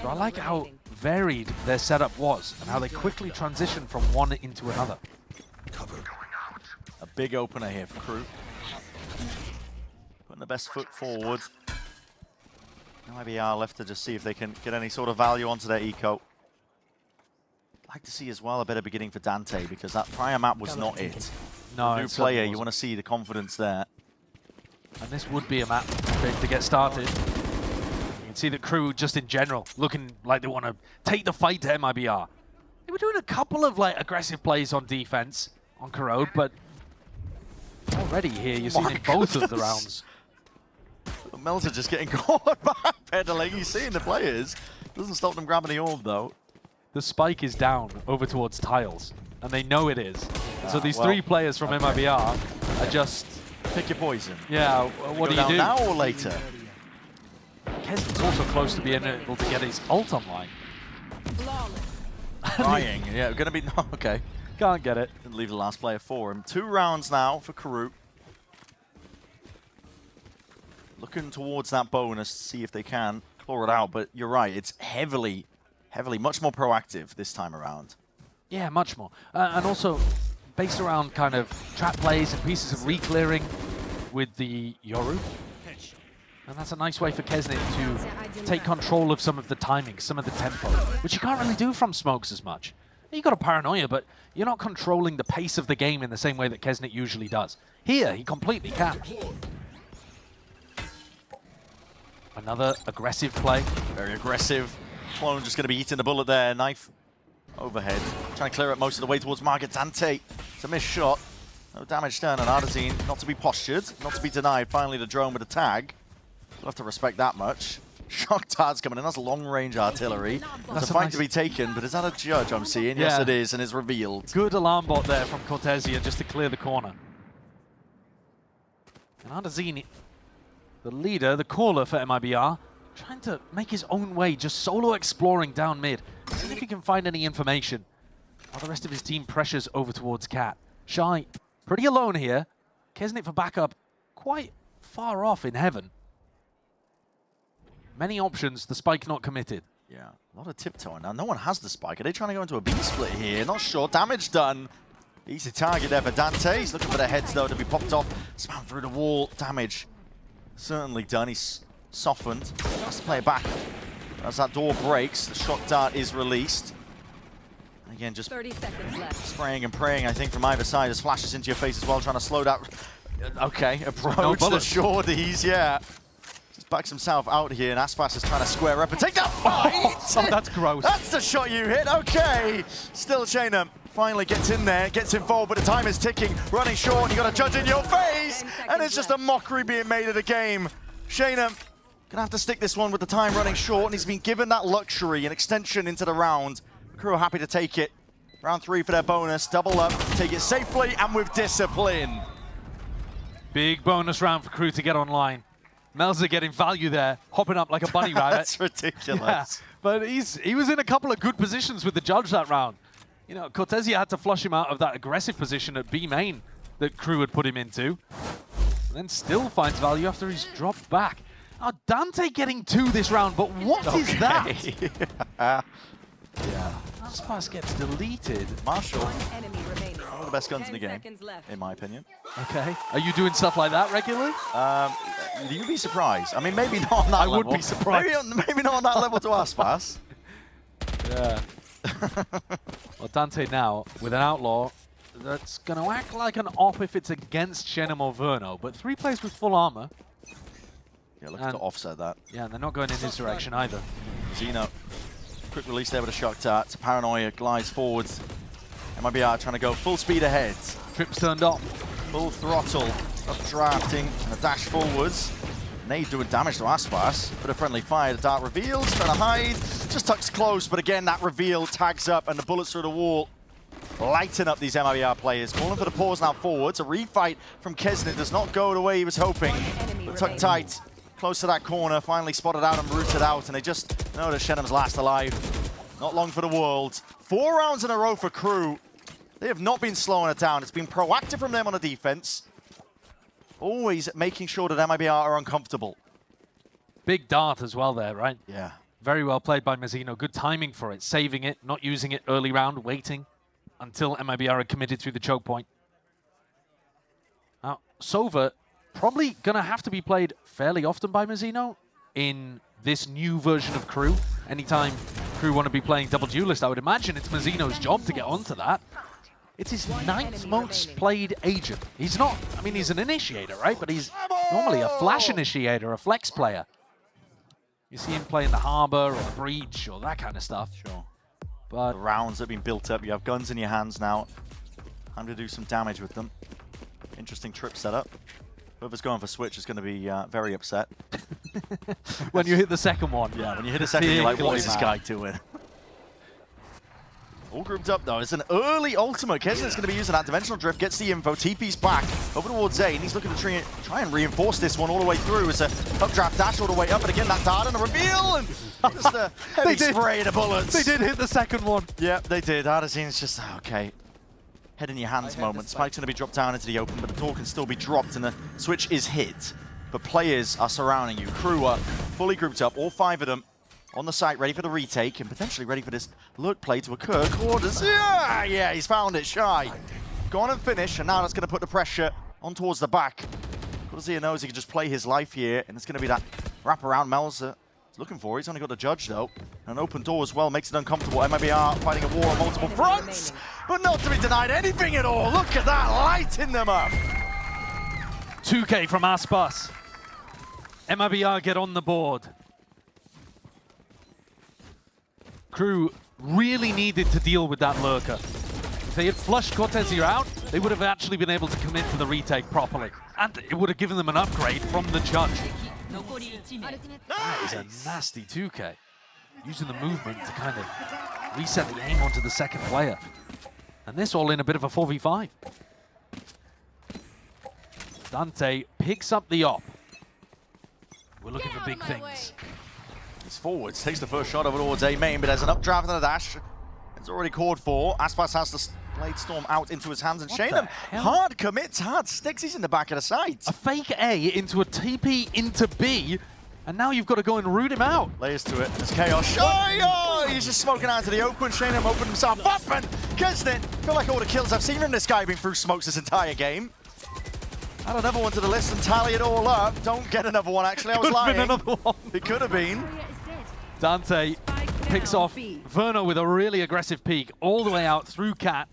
So I like how varied their setup was and how they quickly transitioned from one into another. A big opener here for KRU. Putting the best foot forward. MIBR left to just see if they can get any sort of value onto their eco. I'd like to see as well a better beginning for Dante, because that prior map was not it. No, New player, you want to see the confidence there. And this would be a map to get started. You can see that KRU, just in general, looking like they want to take the fight to MIBR. They were doing a couple of aggressive plays on defense on Corrode, but already here you're seeing in both of the rounds. Melzer just getting caught backpedaling. He's seeing the players. Doesn't stop them grabbing the orb though. The spike is down over towards tiles, and they know it is. And so these 3 players from MIBR are just... Pick your poison. Yeah, what do you do? Now or later? Kesnet's also close to being able to get his ult online. Trying. Yeah, gonna be... No, okay. Can't get it. Didn't leave the last player for him. 2 rounds now for KRU. Looking towards that bonus to see if they can claw it out, but you're right, it's heavily, much more proactive this time around. Yeah, much more. And also based around kind of trap plays and pieces of re-clearing with the Yoru. And that's a nice way for Kesnet to take control of some of the timing, some of the tempo, which you can't really do from smokes as much. You got a paranoia, but you're not controlling the pace of the game in the same way that Kesnet usually does. Here, he completely can. Another aggressive play. Very aggressive. Clone just going to be eating the bullet there. Knife overhead. Trying to clear it most of the way towards Margaret Dante. It's a missed shot. No damage done, and Ardazine not to be postured, not to be denied. Finally, the drone with a tag. We'll have to respect that much. Shock darts coming in. That's long-range artillery. There's a fight to be taken, but is that a judge I'm seeing? Yeah. Yes, it is, and it's revealed. Good alarm bot there from Cortesia just to clear the corner. And Ardazine, the leader, the caller for MIBR, trying to make his own way, just solo exploring down mid. See if he can find any information while the rest of his team pressures over towards Cat. Shy, pretty alone here. Kesnet for backup, quite far off in heaven. Many options, the spike not committed. Yeah, a lot of tiptoeing now. No one has the spike. Are they trying to go into a B split here? Not sure. Damage done. Easy target there for Dante. He's looking for the heads, though, to be popped off. Spam through the wall. Damage certainly done. He's softened. Has to play it back. As that door breaks, the shock dart is released. And again, just 30 seconds left. spraying and praying, I think, from either side. As flashes into your face as well, trying to slow that. Okay, approach the shorties, yeah. Just backs himself out here, and Aspas is trying to square up and take that fight! Oh, that's gross. That's the shot you hit, okay! Still Shanum finally gets in there, gets involved, but the time is ticking. Running short, and you got a judge in your face! And it's just a mockery being made of the game. Shanum gonna have to stick this one with the time running short, and he's been given that luxury, an extension into the round. KRU are happy to take it. Round 3 for their bonus, double up, take it safely and with discipline. Big bonus round for KRU to get online. Melzer getting value there, hopping up like a bunny rabbit. That's ridiculous. Yeah, but he was in a couple of good positions with the judge that round. You know, Cortesia had to flush him out of that aggressive position at B main that KRU had put him into. And then still finds value after he's dropped back. Now, Dante getting 2 this round, but what is that? Yeah. Aspas gets deleted. Marshall, One enemy remaining. one of the best guns in the 10 game, seconds left. in my opinion. Okay. Are you doing stuff like that regularly? You'd be surprised. I mean, maybe not on that I level. would be surprised. Maybe not on that level to Aspas. Yeah. Well, Dante now with an outlaw that's going to act like an op if it's against Shenum or Verno, but 3 players with full armor. Yeah, looking to offset that. Yeah, and they're not going in his direction either. Xeno, quick release there with a shock dart. Paranoia glides forwards. MIBR trying to go full speed ahead. Trips turned off. Full throttle, updrafting, and a dash forwards. Nade doing damage to Aspas. Bit of friendly fire, the dart reveals, trying to hide. Just tucks close, but again, that reveal tags up, and the bullets through the wall lighten up these MIBR players. Calling for the pause now forwards. A refight from Kesnet does not go the way he was hoping. But tucked tight, close to that corner, finally spotted out and rooted out, and they just know that Shenum's last alive. Not long for the world. 4 rounds in a row for KRU. They have not been slowing it down. It's been proactive from them on the defense. Always making sure that MIBR are uncomfortable. Big dart as well there, right? Yeah. Very well played by Mazzino. Good timing for it. Saving it, not using it early round, waiting until MIBR had committed through the choke point. Now, Sova probably going to have to be played fairly often by Mazzino in this new version of KRU. Anytime KRU want to be playing double duelist, I would imagine it's Mazzino's job to get onto that. It's his 9th most played agent. He's not, I mean, he's an initiator, right? But he's normally a flash initiator, a flex player. You see him playing the Harbor or the Breach or that kind of stuff. Sure. But The rounds have been built up. You have guns in your hands now. Time to do some damage with them. Interesting trip setup. Whoever's going for switch is going to be very upset. when you hit the second one. Yeah, when you hit a second, you're like, what is this guy doing? All grouped up though. It's an early ultimate. Kesnet's going to be using that dimensional drift, gets the info. TP's back over towards A, and he's looking to try and reinforce this one all the way through. It's a updraft dash all the way up, but again, that dart and a reveal, and just a heavy spray of the bullets. They did hit the second one. Yep, they did. Ardasine's just, okay. Head in your hands moment. Spike's going to be dropped down into the open, but the door can still be dropped, and the switch is hit. But players are surrounding you. KRU are fully grouped up, all 5 of them. On the site, ready for the retake, and potentially ready for this lurk play to occur. Quarters, yeah, he's found it, Shy. Gone and finish, and now that's going to put the pressure on towards the back. Quarters knows he can just play his life here, and it's going to be that wraparound Melzer he's looking for. He's only got the judge, though. An open door as well makes it uncomfortable. MIBR fighting a war on multiple fronts, but not to be denied anything at all. Look at that, lighting them up. 2K from Aspas. MIBR get on the board. KRU really needed to deal with that lurker. If they had flushed Cortezia out, they would have actually been able to commit to the retake properly. And it would have given them an upgrade from the judge. That is a nasty 2K. Using the movement to kind of reset the aim onto the second player. And this all in a bit of a 4v5. Dante picks up the op. We're looking for big things. He's forwards, takes the first shot over towards A main, but there's an updraft and a dash. It's already called for. Aspas has the Blade Storm out into his hands, and Shenum hard commits, hard sticks. He's in the back of the site. A fake A into a TP into B, and now you've got to go and root him out. Layers to it. There's chaos. Oh, he's just smoking out to the open. Shenum opened himself up, and Kesnet, feel like all the kills I've seen from this guy being through smokes this entire game. Add another one to the list and tally it all up. Don't get another one, actually. I was lying. Could have been another one. It could have been. Dante picks off Verno with a really aggressive peek all the way out through Cat,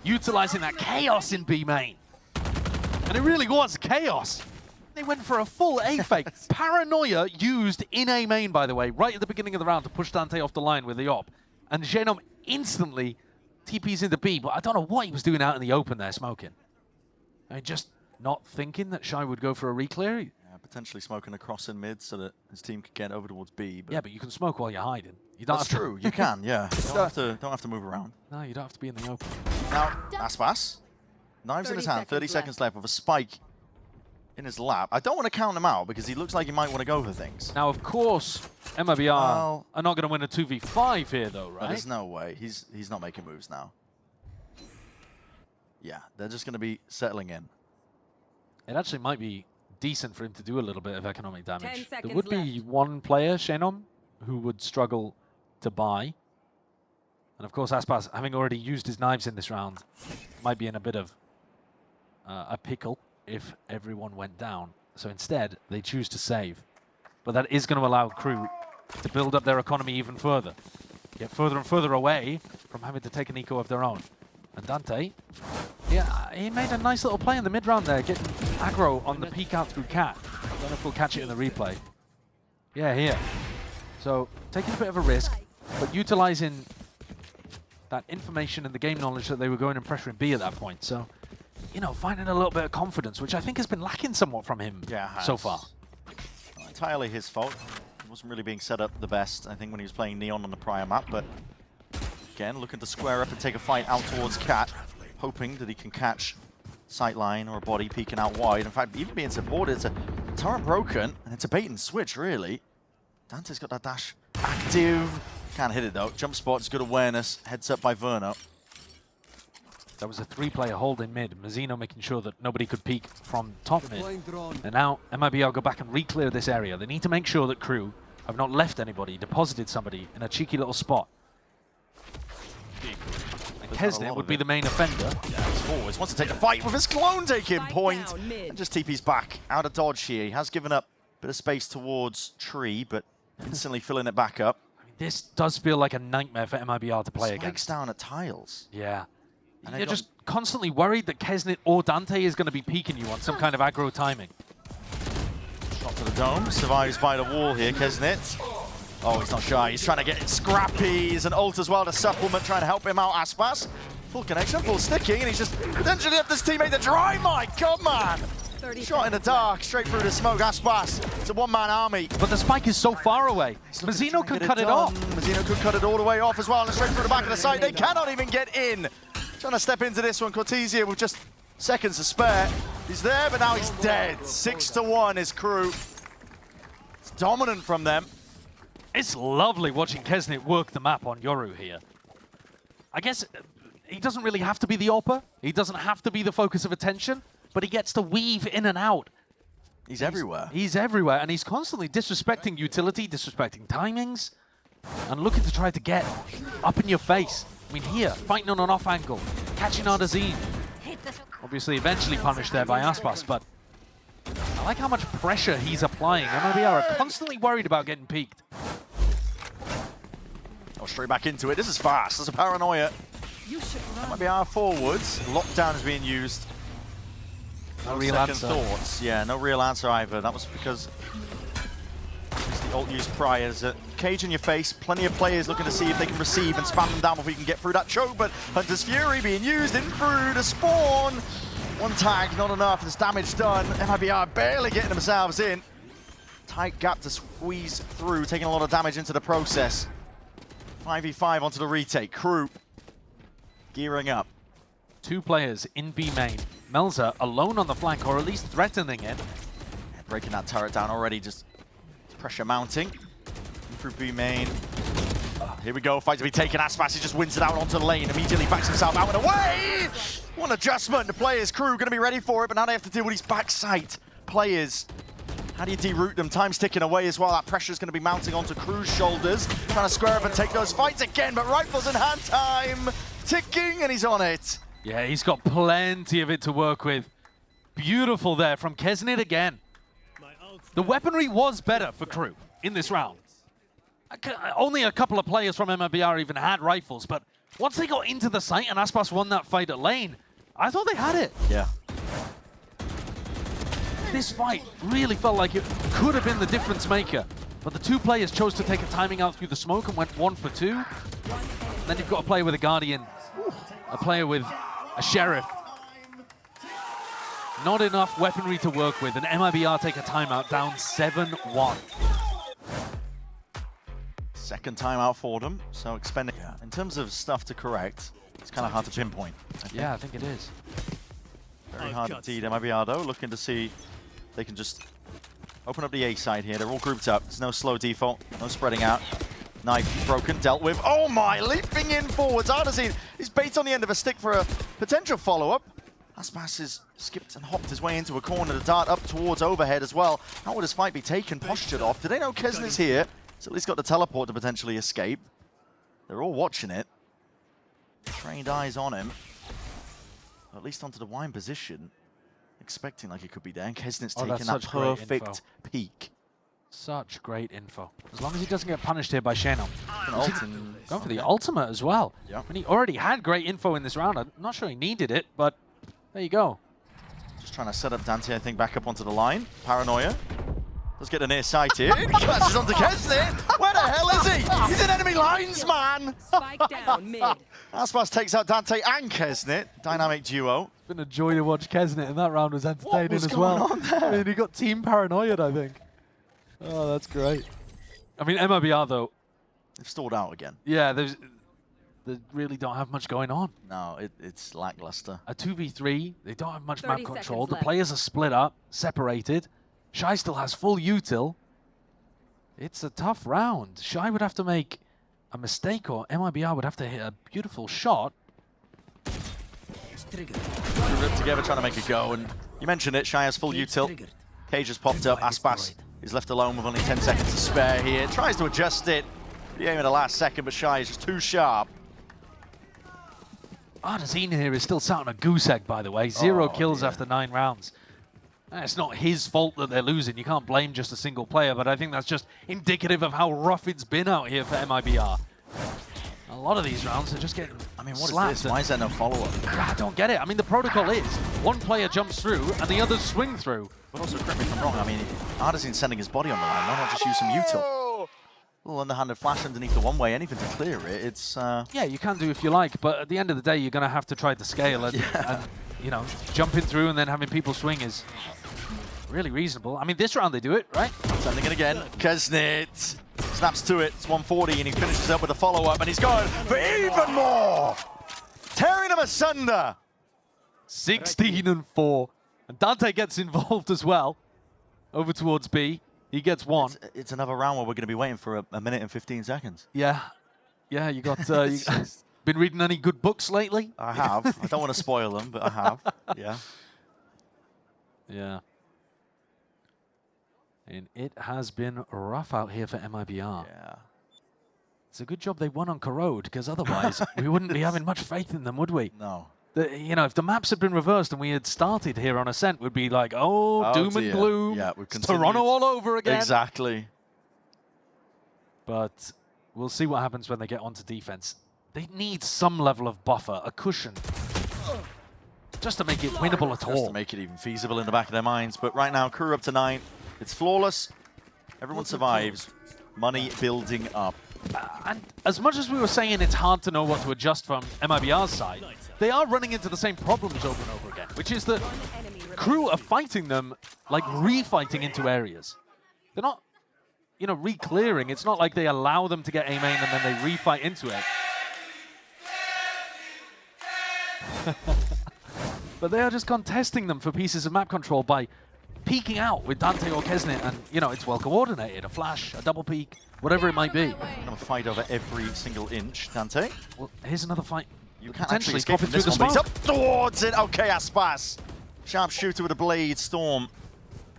utilizing that chaos in B main. And it really was chaos. They went for a full A fake. Paranoia used in A main, by the way, right at the beginning of the round to push Dante off the line with the op. And Genom instantly TPs into B, but I don't know what he was doing out in the open there, smoking. I mean, just not thinking that Shy would go for a reclear. Yeah, potentially smoking across in mid so that his team could get over towards B. But yeah, but you can smoke while you're hiding. You don't that's have to, true. You can, yeah. Don't have to move around. No, you don't have to be in the open. Now, Aspas, knives in his hand, 30 seconds left with a spike in his lap. I don't want to count him out because he looks like he might want to go for things. Now, of course, MIBR are not going to win a 2v5 here, though, right? There's no way. He's not making moves now. Yeah, they're just going to be settling in. It actually might be decent for him to do a little bit of economic 10 damage. seconds There would be one player, Shenom, who would struggle to buy. And of course, Aspas, having already used his knives in this round, might be in a bit of a pickle if everyone went down. So instead, they choose to save. But that is going to allow KRU to build up their economy even further. Get further and further away from having to take an eco of their own. And Dante, yeah, he made a nice little play in the mid-round there, getting aggro on the peek out through Cat. I don't know if we'll catch it in the replay. Yeah, here. So, taking a bit of a risk, but utilizing that information and the game knowledge that they were going and pressuring B at that point. So, you know, finding a little bit of confidence, which I think has been lacking somewhat from him so far. Not entirely his fault. He wasn't really being set up the best, I think, when he was playing Neon on the prior map, but again, looking to square up and take a fight out towards Cat, hoping that he can catch sightline or a body peeking out wide. In fact, even being supported, it's a turret broken, and it's a bait and switch, really. Dante's got that dash active. Can't hit it, though. Jump spot is good awareness. Heads up by Verno. That was a three-player hold in mid. Mazzino making sure that nobody could peek from top mid. And now MIBR go back and re-clear this area. They need to make sure that KRU have not left anybody, deposited somebody in a cheeky little spot. And Kesnet would be the main offender. Yeah, he's forwards. Wants to take the fight with his clone taking point. And just TP's back. Out of dodge here. He has given up a bit of space towards Tree, but instantly filling it back up. I mean, this does feel like a nightmare for MIBR to play Spikes against. down at tiles. Yeah. And you're just constantly worried that Kesnet or Dante is going to be peeking you on some kind of aggro timing. Shot to the dome. Survives by the wall here, Kesnet. Oh, he's not shy. He's trying to get it scrappy. He's an ult as well to supplement, trying to help him out, Aspas. Full connection, full sticking, and he's just potentially up this teammate the dry. My God, man! Shot in the dark, straight through the smoke. Aspas. It's a one-man army. But the spike is so far away. Mazzino could cut it off. Mazzino could cut it all the way off as well, and straight through the back of the site. They cannot even get in. Trying to step into this one. Cortesia with just seconds to spare. He's there, but now he's dead. 6-1 is KRU. It's dominant from them. It's lovely watching Kesnet work the map on Yoru here. I guess he doesn't really have to be the AWPer. He doesn't have to be the focus of attention, but he gets to weave in and out. He's everywhere. He's everywhere, and he's constantly disrespecting utility, disrespecting timings, and looking to try to get up in your face. I mean, here, fighting on an off angle, catching Ardazine. Obviously, eventually punished there by Aspas, but I like how much pressure he's applying. MIBR are constantly worried about getting peaked. Oh, straight back into it. This is fast. There's a paranoia. MIBR forwards. Lockdown is being used. No real second answer. Thoughts. Yeah, no real answer either. That was because the ult used prior. There's a cage in your face. Plenty of players looking to see if they can receive and spam them down before you can get through that choke. But Hunter's Fury being used in through the spawn. One tag, not enough. There's damage done. MIBR barely getting themselves in. Tight gap to squeeze through, taking a lot of damage into the process. 5v5 onto the retake. KRU gearing up. Two players in B main. Melza alone on the flank, or at least threatening it. Yeah, breaking that turret down already, just pressure mounting. Through B main. Here we go, fight to be taken. Aspas, he just wins it out onto the lane, immediately backs himself out and away! One adjustment, the players, KRU going to be ready for it, but now they have to deal with these backside players. How do you deroute them? Time's ticking away as well. That pressure's going to be mounting onto KRU's shoulders. Trying to square up and take those fights again, but rifles in hand, time ticking, and he's on it. Yeah, he's got plenty of it to work with. Beautiful there from Kesnet again. The weaponry was better for KRU in this round. Only a couple of players from MIBR even had rifles, but once they got into the site and Aspas won that fight at lane, I thought they had it. Yeah. This fight really felt like it could have been the difference maker, but the two players chose to take a timing out through the smoke and went 1 for 2. And then you've got a player with a Guardian, a player with a Sheriff. Not enough weaponry to work with, and MIBR take a timeout down 7-1. Second timeout for them, so expending. Yeah. In terms of stuff to correct, it's kind of hard to pinpoint. Yeah, I think it is. Very hard indeed. MIBR though, looking to see they can just open up the A side here. They're all grouped up. There's no slow default, no spreading out. Knife broken, dealt with. Oh my, leaping in forwards. Ardazine, he's bait on the end of a stick for a potential follow-up. Aspas has skipped and hopped his way into a corner to dart up towards overhead as well. How would his fight be taken? Postured off. Do they know Kesnet's here? He's at least got the teleport to potentially escape. They're all watching it. Trained eyes on him. At least onto the wine position. Expecting like it could be there. And Kesnit's taking that such great perfect info. peek. Such great info. As long as he doesn't get punished here by Shano. Going for the Okay. ultimate as well. Yeah. And he already had great info in this round. I'm not sure he needed it, but there you go. Just trying to set up Dante, I think, back up onto the line. Paranoia. Let's get a near sight here. He catches onto Kesnit. Where the hell is he? He's in enemy lines, man. Spike down mid. Aspas takes out Dante and Kesnit. Dynamic duo. It's been a joy to watch Kesnit, and that round was entertaining was as going well. on there? I mean, he got team paranoid, I think. Oh, that's great. I mean, MIBR, though, They've stalled out again. yeah, they really don't have much going on. No, it's lackluster. A 2v3, they don't have much map 30 control. seconds The left. players are split up, separated. Shy still has full util. It's a tough round. Shy would have to make a mistake, or MIBR would have to hit a beautiful shot. They're ripped together trying to make a go, and you mentioned it, Shy has full util. Cage has popped up, Aspas is left alone with only 10 seconds to spare here. Tries to adjust it. The aim at the last second, but Shy is just too sharp. Artesine here is still sat on a goose egg, by the way. 0 Oh, kills dear. after 9 rounds. It's not his fault that they're losing. You can't blame just a single player, but I think that's just indicative of how rough it's been out here for MIBR. A lot of these rounds are just getting I mean, what slapped. is this? Why is there no follow-up? I don't get it. I mean, the protocol is one player jumps through and the others swing through. But also, correct me if I'm wrong, I mean, Artesine's sending his body on the line. Why not just use some util? A little underhanded flash underneath the one-way, anything to clear it. It's, Yeah, you can do if you like, but at the end of the day, you're going to have to try to scale and, and, you know, jumping through and then having people swing is really reasonable. I mean, this round they do it, right? sending it again. Kesnit snaps to it. It's 140, and he finishes up with a follow-up, and he's going for even more! Tearing him asunder! 16-4. And Dante gets involved as well. Over towards B. He gets one. It's another round where we're going to be waiting for a minute and 15 seconds. Yeah. Yeah, you got... you been reading any good books lately? I have. I don't want to spoil them, but I have. Yeah. Yeah. And it has been rough out here for MIBR. Yeah. It's a good job they won on Corrode, because otherwise we wouldn't be having much faith in them, would we? No. You know, if the maps had been reversed and we had started here on Ascent, we'd be like, oh, doom dear. and gloom. Yeah, we've It's continued. Toronto all over again. Exactly. But we'll see what happens when they get onto defense. They need some level of buffer, a cushion, just to make it winnable at Just all. to make it even feasible in the back of their minds. But right now, KRU up to 9. It's flawless. Everyone survives. Money building up. And as much as we were saying it's hard to know what to adjust from MIBR's side, they are running into the same problems over and over again, which is that KRU are fighting them, like refighting into areas. They're not, you know, re-clearing. It's not like they allow them to get A main and then they refight into it. But they are just contesting them for pieces of map control by peeking out with Dante or Kesnit, and, you know, it's well coordinated. A flash, a double peek, whatever it might be. Gonna fight over every single inch, Dante. Well, here's another fight. You can't actually escape popping from this through one, the but he's up towards it. Okay, Aspas. Sharpshooter with a blade. Storm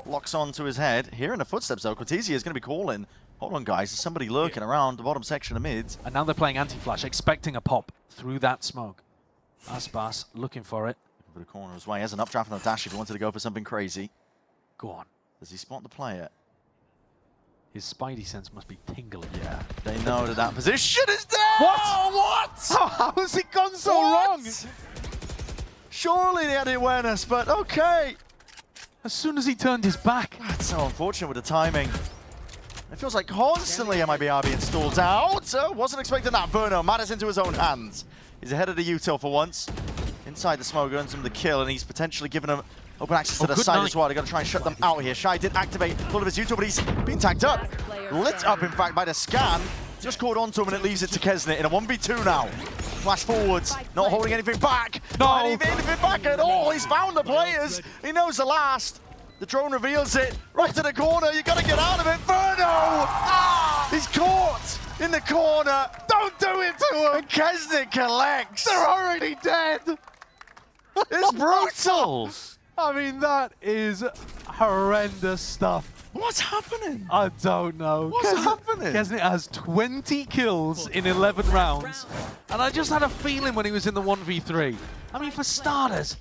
locks onto his head. Hearing the footsteps, though, Cortesia is going to be calling. Hold on, guys. There's somebody lurking around the bottom section of mids. And now they're playing anti-flash, expecting a pop through that smoke. Aspas looking for it. Over the corner as well. He has an updraft on the dash if he wanted to go for something crazy. Go on. Does he spot the player? His spidey sense must be tingling. Yeah. They know that that position is there! What? How has it gone so wrong? Surely they had the awareness, but okay. As soon as he turned his back. That's so unfortunate with the timing. It feels like constantly MIBR being stalled out. Wasn't expecting that. Verno matters into his own hands. He's ahead of the util for once. Inside the smoke, earns him the kill, and he's potentially given him open access to the good side night. as well. They're going to try and shut them out here. Shy did activate a lot of his util, but he's been tagged up. Lit up, in fact, by the scan. Just caught onto him, and it leaves it to Kesnit in a 1v2 now. Flash forwards, not holding anything back. Not anything back at all. He's found the players. He knows the last. The drone reveals it. Right to the corner. You got to get out of it. Verno! He's caught in the corner. Don't do it to him. And Kesnit collects. They're already dead. It's brutal. I mean, that is horrendous stuff. What's happening? I don't know. What's happening? Kesnet has 20 kills in 11 rounds, and I just had a feeling when he was in the 1v3. I mean, for starters,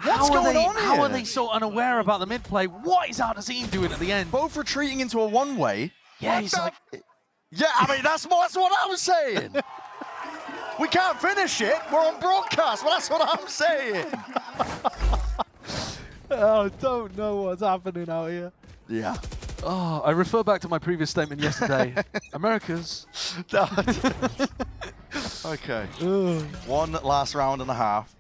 What's going on how are here? they so unaware about the mid play? What is Artazine doing at the end? Both retreating into a one-way. Yeah, he's like, Yeah, I mean, that's what I'm saying. We can't finish it. We're on broadcast. Well, that's what I'm saying. I don't know what's happening out here. Yeah. Oh, I refer back to my previous statement yesterday. America's. Okay. Ugh. One last round and a half.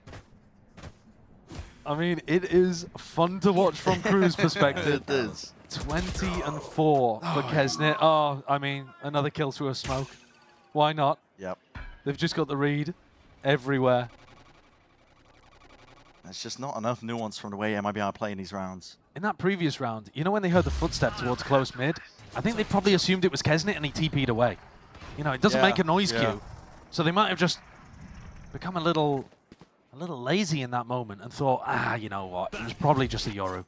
I mean, it is fun to watch from Crew's perspective. It is. 20-4 for Kesnet. Oh, I mean, another kill through a smoke. Why not? Yep. They've just got the read everywhere. There's just not enough nuance from the way MIBR play in these rounds. In that previous round, you know when they heard the footstep towards close mid? I think they probably assumed it was Kesnet and he TP'd away. You know, it doesn't make a noise cue. So they might have just become a little lazy in that moment and thought, you know what, it was probably just a Yoru.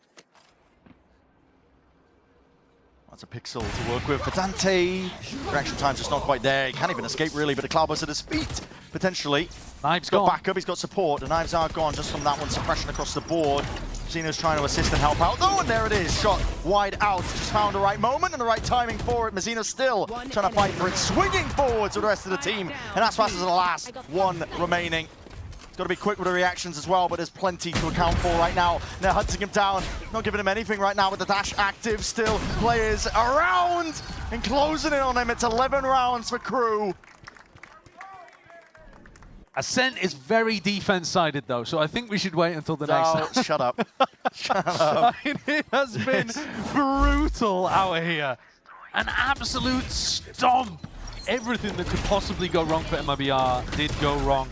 That's a pixel to work with for Dante. Reaction time's just not quite there. He can't even escape really, but the Cloudburst at his feet, potentially. Knives He's got gone. backup, he's got support. The knives are gone just from that one. Suppression across the board. Zeno's trying to assist and help out. Oh, and there it is. Shot wide out. Just found the right moment and the right timing for it. Mazina still trying to fight for it. Swinging forward to the rest of the team. And that's fast as the last one remaining. He's got to be quick with the reactions as well, but there's plenty to account for right now. They're hunting him down. Not giving him anything right now with the dash active. Still players around and closing in on him. It's 11 rounds for Crew. Ascent is very defense-sided, though, so I think we should wait until the next round. Shut up. Shut up. I mean, it has been brutal out here. An absolute stomp. Everything that could possibly go wrong for MIBR did go wrong.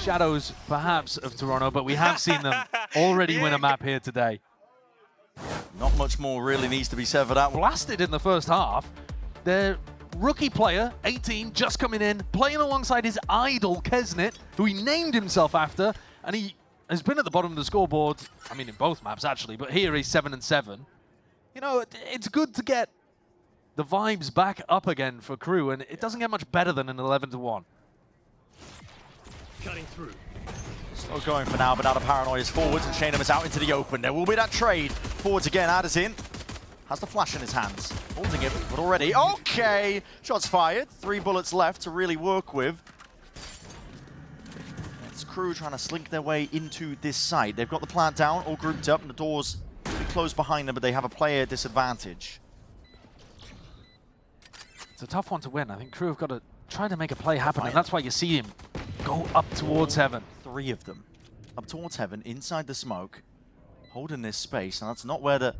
Shadows, perhaps, of Toronto, but we have seen them already win a map here today. Not much more really needs to be said for that one. Blasted in the first half. Their rookie player, 18, just coming in, playing alongside his idol, Kesnet, who he named himself after, and he has been at the bottom of the scoreboard, I mean, in both maps, actually, but here he's 7-7. You know, it's good to get the vibes back up again for Crew, and it doesn't get much better than an 11-1. Cutting through. Slow going for now, but now the paranoia is forwards and Shanum is out into the open. There will be that trade. Forwards again, Ada's in. Has the flash in his hands. Holding it, but already. Okay! Shots fired. 3 bullets left to really work with. It's Crew trying to slink their way into this site. They've got the plant down, all grouped up, and the doors will be closed behind them, but they have a player disadvantage. It's a tough one to win. I think Crew have got to try to make a play happen, and that's why you see him go up towards heaven. 3 of them. Up towards heaven, inside the smoke. Holding this space, and that's not where the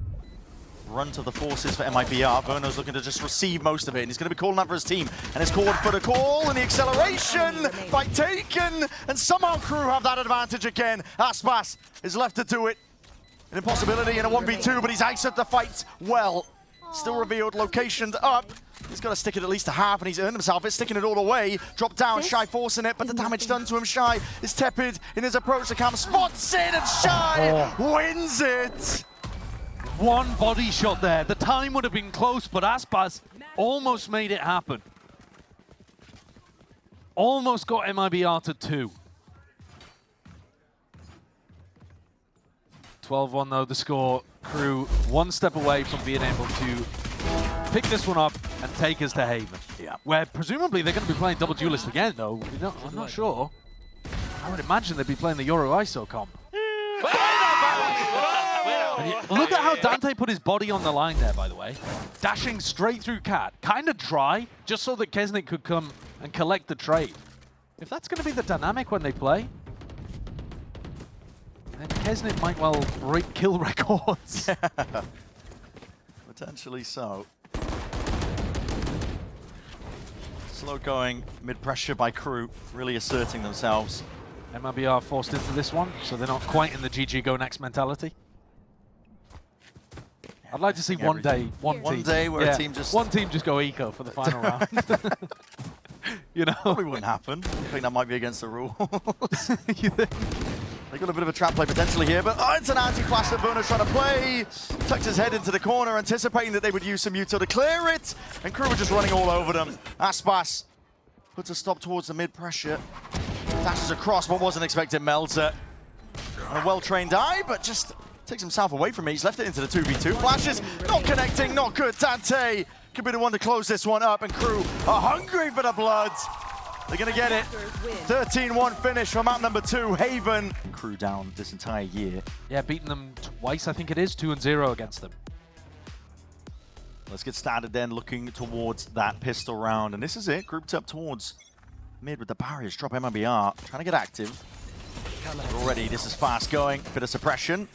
brunt of the forces for MIBR. Verno's looking to just receive most of it, and he's going to be calling out for his team. And it's called for the call, and the acceleration by Taken, and somehow Crew have that advantage again. Aspas is left to do it. An impossibility in a 1v2, but he's iced up the fight well. Still revealed, locationed up. He's got to stick it at least to half, and he's earned himself it, sticking it all the way. Drop down, Shy forcing it, but the damage done to him, Shy is tepid in his approach to Cam. Spots it, and Shy wins it! One body shot there. The time would have been close, but Aspas almost made it happen. Almost got MIBR to 2. 12-1 though, the score. Crew one step away from being able to pick this one up and take us to Haven. Yeah. Where presumably they're going to be playing double duelist again though. I'm not sure. I would imagine they'd be playing the Euro ISO comp. Look at how Dante put his body on the line there, by the way. Dashing straight through Cat. Kind of dry, just so that Kesnet could come and collect the trade. If that's going to be the dynamic when they play, then Kesnet might well break kill records. Potentially so. Slow going, mid-pressure by Crew, really asserting themselves. MIBR forced into this one, so they're not quite in the GG go next mentality. I'd like to see one day, one day where a team just... One team just go eco for the final round. You know? Probably wouldn't happen. I think that might be against the rules. You think? They got a bit of a trap play potentially here, but it's an anti-flash that Burner's trying to play. Tucks his head into the corner, anticipating that they would use some util to clear it, and KRU were just running all over them. Aspas puts a stop towards the mid-pressure. Dashes across what wasn't expected, Melzer. And a well-trained eye, but just takes himself away from it. He's left it into the 2v2. Flashes, not connecting, not good. Dante could be the one to close this one up, and KRU are hungry for the blood. They're gonna get it. 13-1 finish for map number 2, Haven. KRU down this entire year. Yeah, beating them twice, I think it is, 2-0 against them. Let's get started then, looking towards that pistol round. And this is it, grouped up towards mid with the barriers. Drop MIBR, trying to get active. Already, this is fast going. Bit of suppression.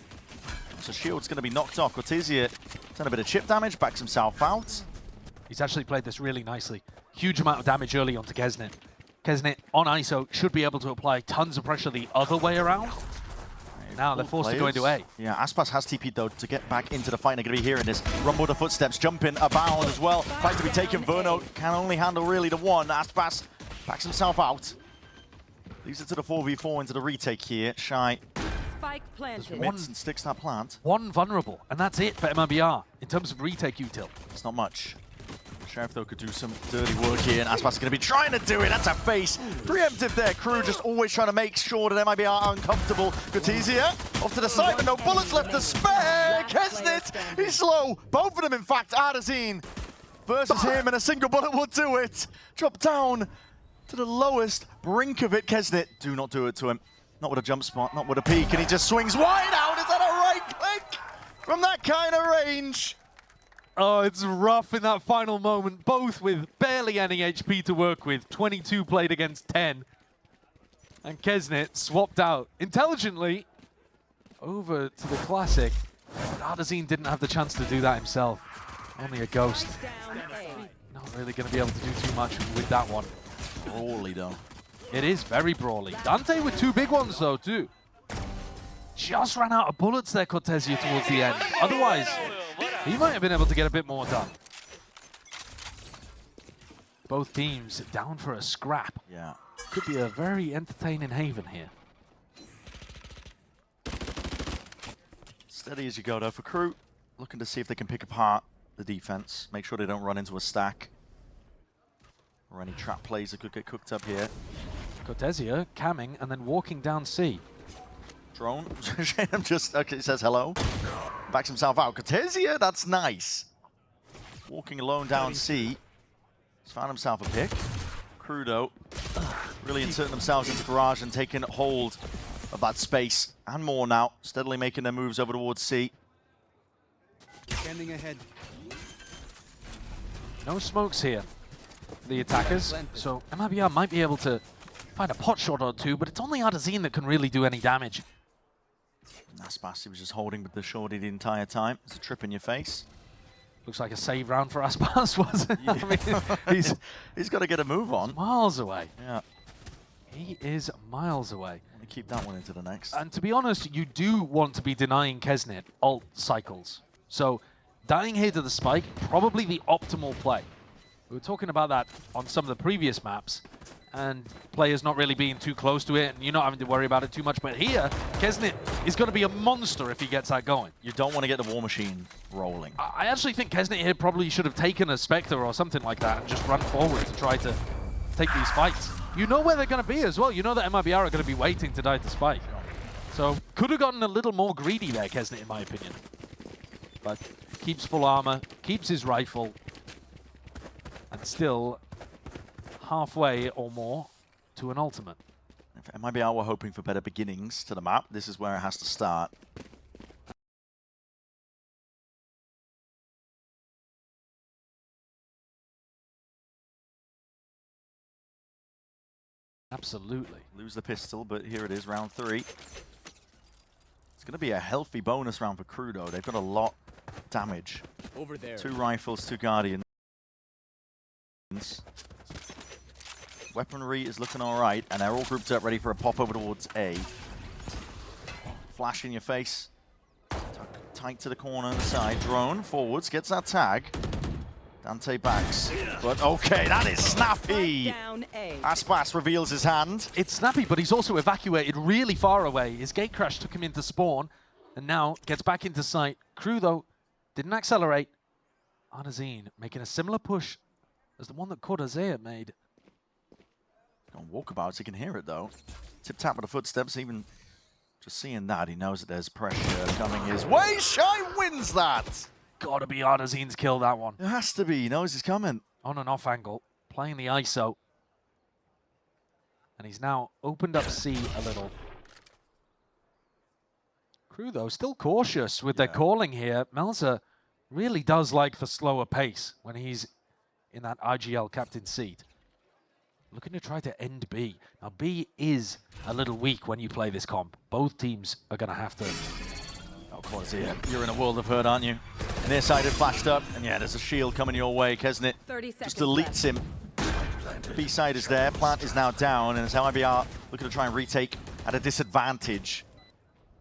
So shield's gonna be knocked off. Cortesia done a bit of chip damage, backs himself out. He's actually played this really nicely. Huge amount of damage early onto Kesnit. Kesnit on ISO should be able to apply tons of pressure the other way around. Now they're forced to go into A. Yeah, Aspas has TP'd though to get back into the fight. They're going to be hearing this. Rumble the footsteps, jumping abound as well. Fight to be taken. Verno can only handle really the one. Aspas backs himself out. Leaves it to the 4v4 into the retake here. Shy Spike planted. commits and sticks that plant. One vulnerable, and that's it for MIBR in terms of retake util. It's not much. Sheriff though could do some dirty work here, and Aspas is going to be trying to do it. That's a face. Preemptive there. KRU just always trying to make sure that MIBR are uncomfortable. Cortesia off to the side, but no bullets left to spare. Kesnit, he's slow. Both of them, in fact. Ardazine versus him, and a single bullet will do it. Drop down to the lowest brink of it. Kesnit, do not do it to him. Not with a jump spot, not with a peek, and he just swings wide out. Is that a right click from that kind of range? Oh, it's rough in that final moment, both with barely any HP to work with. 22 played against 10. And Kesnit swapped out intelligently over to the classic. But Ardazine didn't have the chance to do that himself. Only a ghost. Not really going to be able to do too much with that one. Brawly though. It is very brawly. Dante with 2 big ones though, too. Just ran out of bullets there, Cortesia, towards the end. Otherwise, he might have been able to get a bit more done. Both teams down for a scrap. Yeah. Could be a very entertaining Haven here. Steady as you go though for KRU. Looking to see if they can pick apart the defense. Make sure they don't run into a stack. Or any trap plays that could get cooked up here. Cortesia camming and then walking down C. Drone. Shanem just says hello. Backs himself out. Cortesia, that's nice. Walking alone down C. He's found himself a pick. KRU though, really inserting themselves into garage and taking hold of that space and more now. Steadily making their moves over towards C. Standing ahead. No smokes here for the attackers. So MIBR might be able to find a pot shot or two, but it's only Ardazine that can really do any damage. Aspas, he was just holding with the shorty the entire time. It's a trip in your face. Looks like a save round for Aspas, wasn't it? Yeah. I mean, he's got to get a move on. miles away. Yeah. He is miles away. Want to keep that one into the next. And to be honest, you do want to be denying Kesnit ult cycles. So dying here to the spike, probably the optimal play. We were talking about that on some of the previous maps, and players not really being too close to it, and you're not having to worry about it too much. But here, Kesnit is going to be a monster if he gets that going. You don't want to get the War Machine rolling. I actually think Kesnit here probably should have taken a Spectre or something like that and just run forward to try to take these fights. You know where they're going to be as well. You know that MIBR are going to be waiting to die to spike. So could have gotten a little more greedy there, Kesnit, in my opinion. But keeps full armor, keeps his rifle, and still halfway or more to an ultimate. If MIBR were hoping for better beginnings to the map, this is where it has to start. Absolutely. Lose the pistol, but here it is, round 3. It's going to be a healthy bonus round for KRU, though. They've got a lot of damage. Over there. 2 rifles, 2 Guardians. Weaponry is looking all right, and they're all grouped up, ready for a pop over towards A. Flash in your face. Tight to the corner on the side. Drone forwards, gets that tag. Dante backs. But okay, that is snappy. Down A. Aspas reveals his hand. It's snappy, but he's also evacuated really far away. His gate crash took him into spawn, and now gets back into sight. KRU, though, didn't accelerate. Arnazine making a similar push as the one that Cordazeya made. On walkabouts, he can hear it though. Tip-tap with the footsteps, even just seeing that, he knows that there's pressure coming his way. Shy wins that! Gotta be Arnazine's kill, that one. It has to be, he knows he's coming. On and off angle, playing the ISO. And he's now opened up C a little. KRU, though, still cautious with their calling here. Melza really does like the slower pace when he's in that IGL captain seat. Looking to try to end B. Now, B is a little weak when you play this comp. Both teams are going to have to... Oh, Cordazeya, you're in a world of hurt, aren't you? Near side had flashed up, and yeah, there's a shield coming your way. Kesnit 30 seconds just deletes him. The B side is there, plant is now down, and it's MIBR looking to try and retake at a disadvantage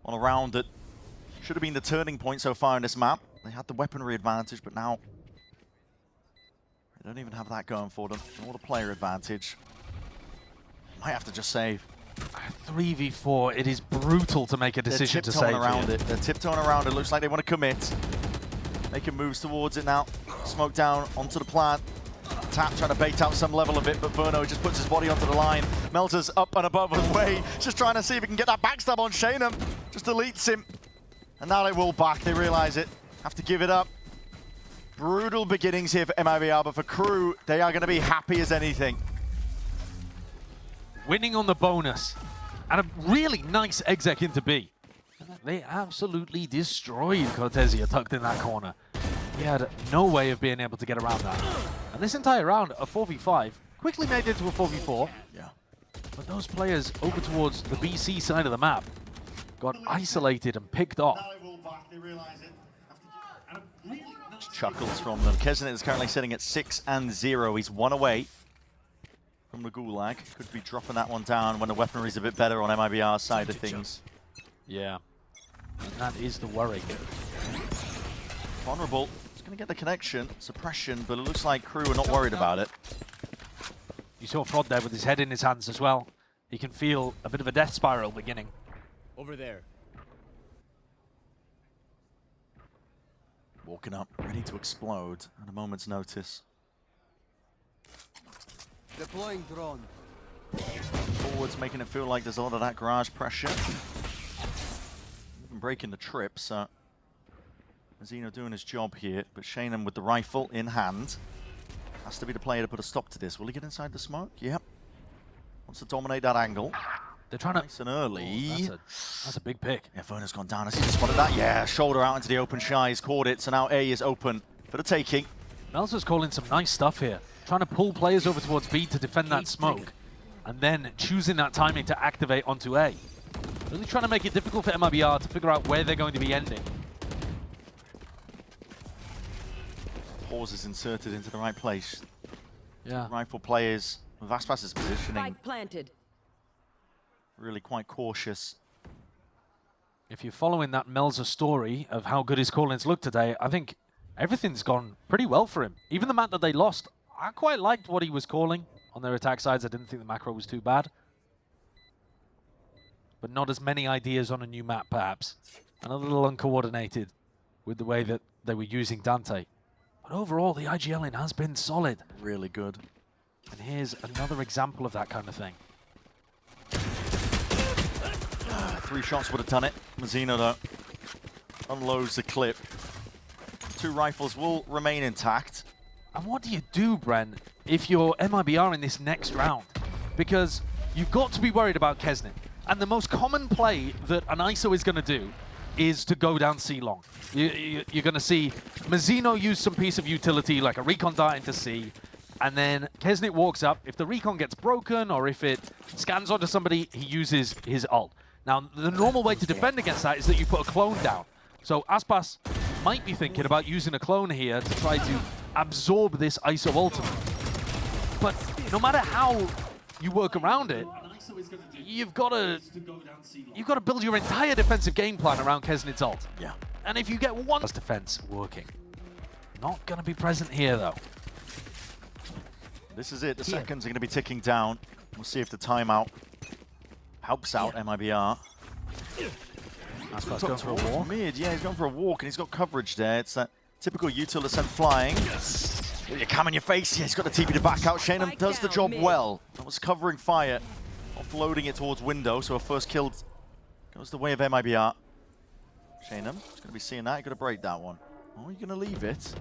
on a round that should have been the turning point so far in this map. They had the weaponry advantage, but now they don't even have that going for them. All the player advantage. Might have to just save. 3v4, it is brutal to make a decision to save around it. They're tiptoeing around it. Looks like they want to commit. Making moves towards it now. Smoke down onto the plant. Tap trying to bait out some level of it, but Verno just puts his body onto the line. Melza's up and above his way. Just trying to see if he can get that backstab on Shanum. Just deletes him. And now they will back. They realize it. Have to give it up. Brutal beginnings here for MIBR, but for KRU, they are going to be happy as anything. Winning on the bonus. And a really nice exec into B. They absolutely destroyed Cordazeya tucked in that corner. He had no way of being able to get around that. And this entire round, a 4v5, quickly made it to a 4v4. Yeah. But those players over towards the BC side of the map got isolated and picked off. Chuckles from them. Kesnit is currently sitting at 6-0. He's one away from the Gulag. Could be dropping that one down when the weaponry's a bit better on MIBR's side of things. Yeah. And that is the worry. Vulnerable. He's going to get the connection, suppression, but it looks like KRU are not worried about it. You saw Frod there with his head in his hands as well. He can feel a bit of a death spiral beginning. Over there. Walking up, ready to explode at a moment's notice. Deploying drone. Forwards making it feel like there's a lot of that garage pressure. Even breaking the trip, so Mazzino doing his job here, but Shanum with the rifle in hand has to be the player to put a stop to this. Will he get inside the smoke? Yep. Wants to dominate that angle. They're trying to... Nice and early. Oh, that's a big pick. Yeah, Verna's gone down. Has he just spotted that? Yeah, shoulder out into the open. Shy has caught it, so now A is open for the taking. Melza's calling some nice stuff here. Trying to pull players over towards B to defend that smoke. And then choosing that timing to activate onto A. Really trying to make it difficult for MIBR to figure out where they're going to be ending. Pause is inserted into the right place. Yeah. Rifle players with Aspas's positioning. Spike planted. Really quite cautious. If you're following that Melza story of how good his call-ins look today, I think everything's gone pretty well for him. Even the map that they lost, I quite liked what he was calling on their attack sides. I didn't think the macro was too bad. But not as many ideas on a new map, perhaps. And a little uncoordinated with the way that they were using Dante. But overall, the IGLing has been solid. Really good. And here's another example of that kind of thing. 3 shots would have done it. Mazzino, though, unloads the clip. 2 rifles will remain intact. And what do you do, Bren, if you're MIBR in this next round? Because you've got to be worried about Kesnit. And the most common play that an ISO is going to do is to go down C long. You're going to see Mazzino use some piece of utility, like a recon dart into C, and then Kesnit walks up. If the recon gets broken or if it scans onto somebody, he uses his ult. Now, the normal way to defend against that is that you put a clone down. So Aspas might be thinking about using a clone here to try to absorb this ISO ultimate. But no matter how you work around it, you've got to build your entire defensive game plan around Kesnit's ult. Yeah. And if you get one defense working, Not going to be present here, though. This is it. The seconds are going to be ticking down. We'll see if the timeout helps out MIBR. Aspas going for a walk. Mid, yeah, he's going for a walk, and he's got coverage there. It's that typical util descent flying. Your cam in your face. Yeah, he's got the TP to back out. Shannon does the job well. That was covering fire, offloading it towards window. So a first kill goes the way of MIBR. Shannon is going to be seeing that. You've got to break that one. Oh, you're going to leave it.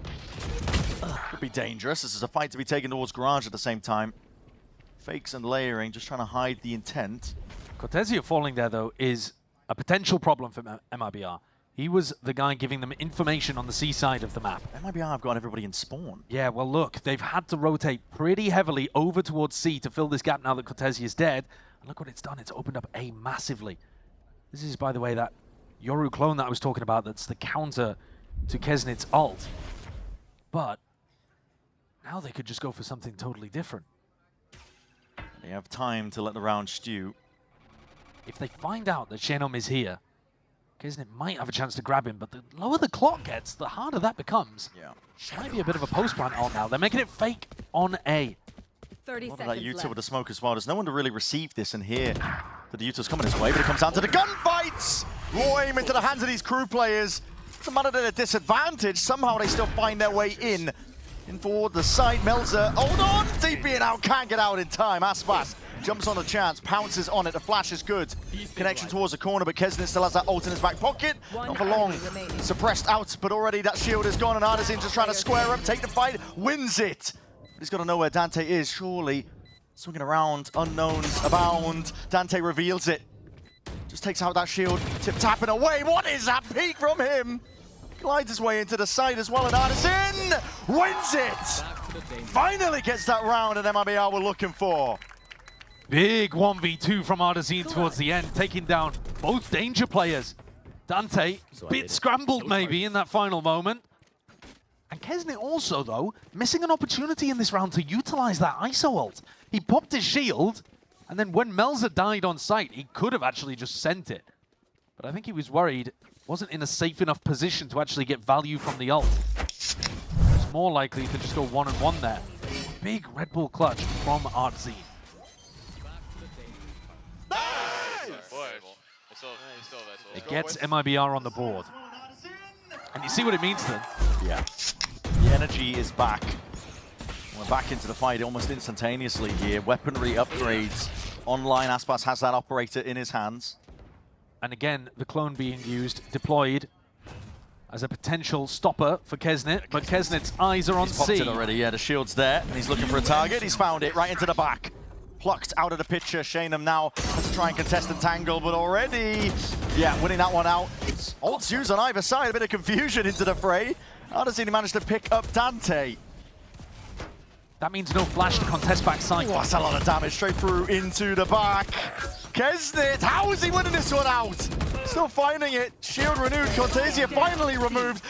Could be dangerous. This is a fight to be taken towards Garage at the same time. Fakes and layering, just trying to hide the intent. Cortezia falling there, though, is a potential problem for MIBR. He was the guy giving them information on the C side of the map. MIBR have got everybody in spawn. Yeah, well, look, they've had to rotate pretty heavily over towards C to fill this gap now that Cortezia is dead. And look what it's done. It's opened up A massively. This is, by the way, that Yoru clone that I was talking about that's the counter to Kesnit's ult. But now they could just go for something totally different. They have time to let the round stew. If they find out that Shenom is here, Kesnit might have a chance to grab him, but the lower the clock gets, the harder that becomes. Yeah. Might be a bit of a post-plant ult now. They're making it fake on A. 30 What about seconds that util left. with the smoke as well? There's no one to really receive this and hear that the util's coming his way, but it comes down to the gunfights! Raw aim into the hands of these crew players. Doesn't matter they're at a disadvantage, somehow they still find their way in toward the side. Melzer, hold on! TPing out, can't get out in time. Aspas jumps on the chance, pounces on it, the flash is good. Connection towards the corner, but Kesnit still has that ult in his back pocket. Not for long. Suppressed out, but already that shield is gone, and Artisan just trying to square up, take the fight, wins it. But he's got to know where Dante is, surely. Swinging around, unknowns abound. Dante reveals it. Just takes out that shield, tip-tapping away. What is that peek from him? Glides his way into the side as well, and Artisan wins it! Finally gets that round, and MIBR were looking for. Big 1v2 from Artisan towards the end, taking down both danger players. Dante, bit scrambled maybe in that final moment. And Kesnit also, though, missing an opportunity in this round to utilize that ISO ult. He popped his shield, and then when Melzer died on site, he could have actually just sent it. But I think he was worried, wasn't in a safe enough position to actually get value from the ult. It's more likely to just go one-on-one there. Big Red Bull clutch from Artzine. It gets MIBR on the board. And you see what it means to them. Yeah. The energy is back. We're back into the fight almost instantaneously here. Weaponry upgrades. Online, Aspas has that operator in his hands. And again, the clone being used, deployed as a potential stopper for Kesnit, but Kesnit's eyes are on He's popped C. it already, yeah, the shield's there, and he's looking for a target. He's found it right into the back. Plucked out of the picture. Shanum now has to try and contest and tangle, but already, yeah, winning that one out. Ults used on either side, a bit of confusion into the fray. Artisan he managed to pick up Dante. That means no flash to contest backside. Oh, that's a lot of damage straight through into the back. Kesnit, how is he winning this one out? Still finding it. Shield renewed. Cortezia finally removed.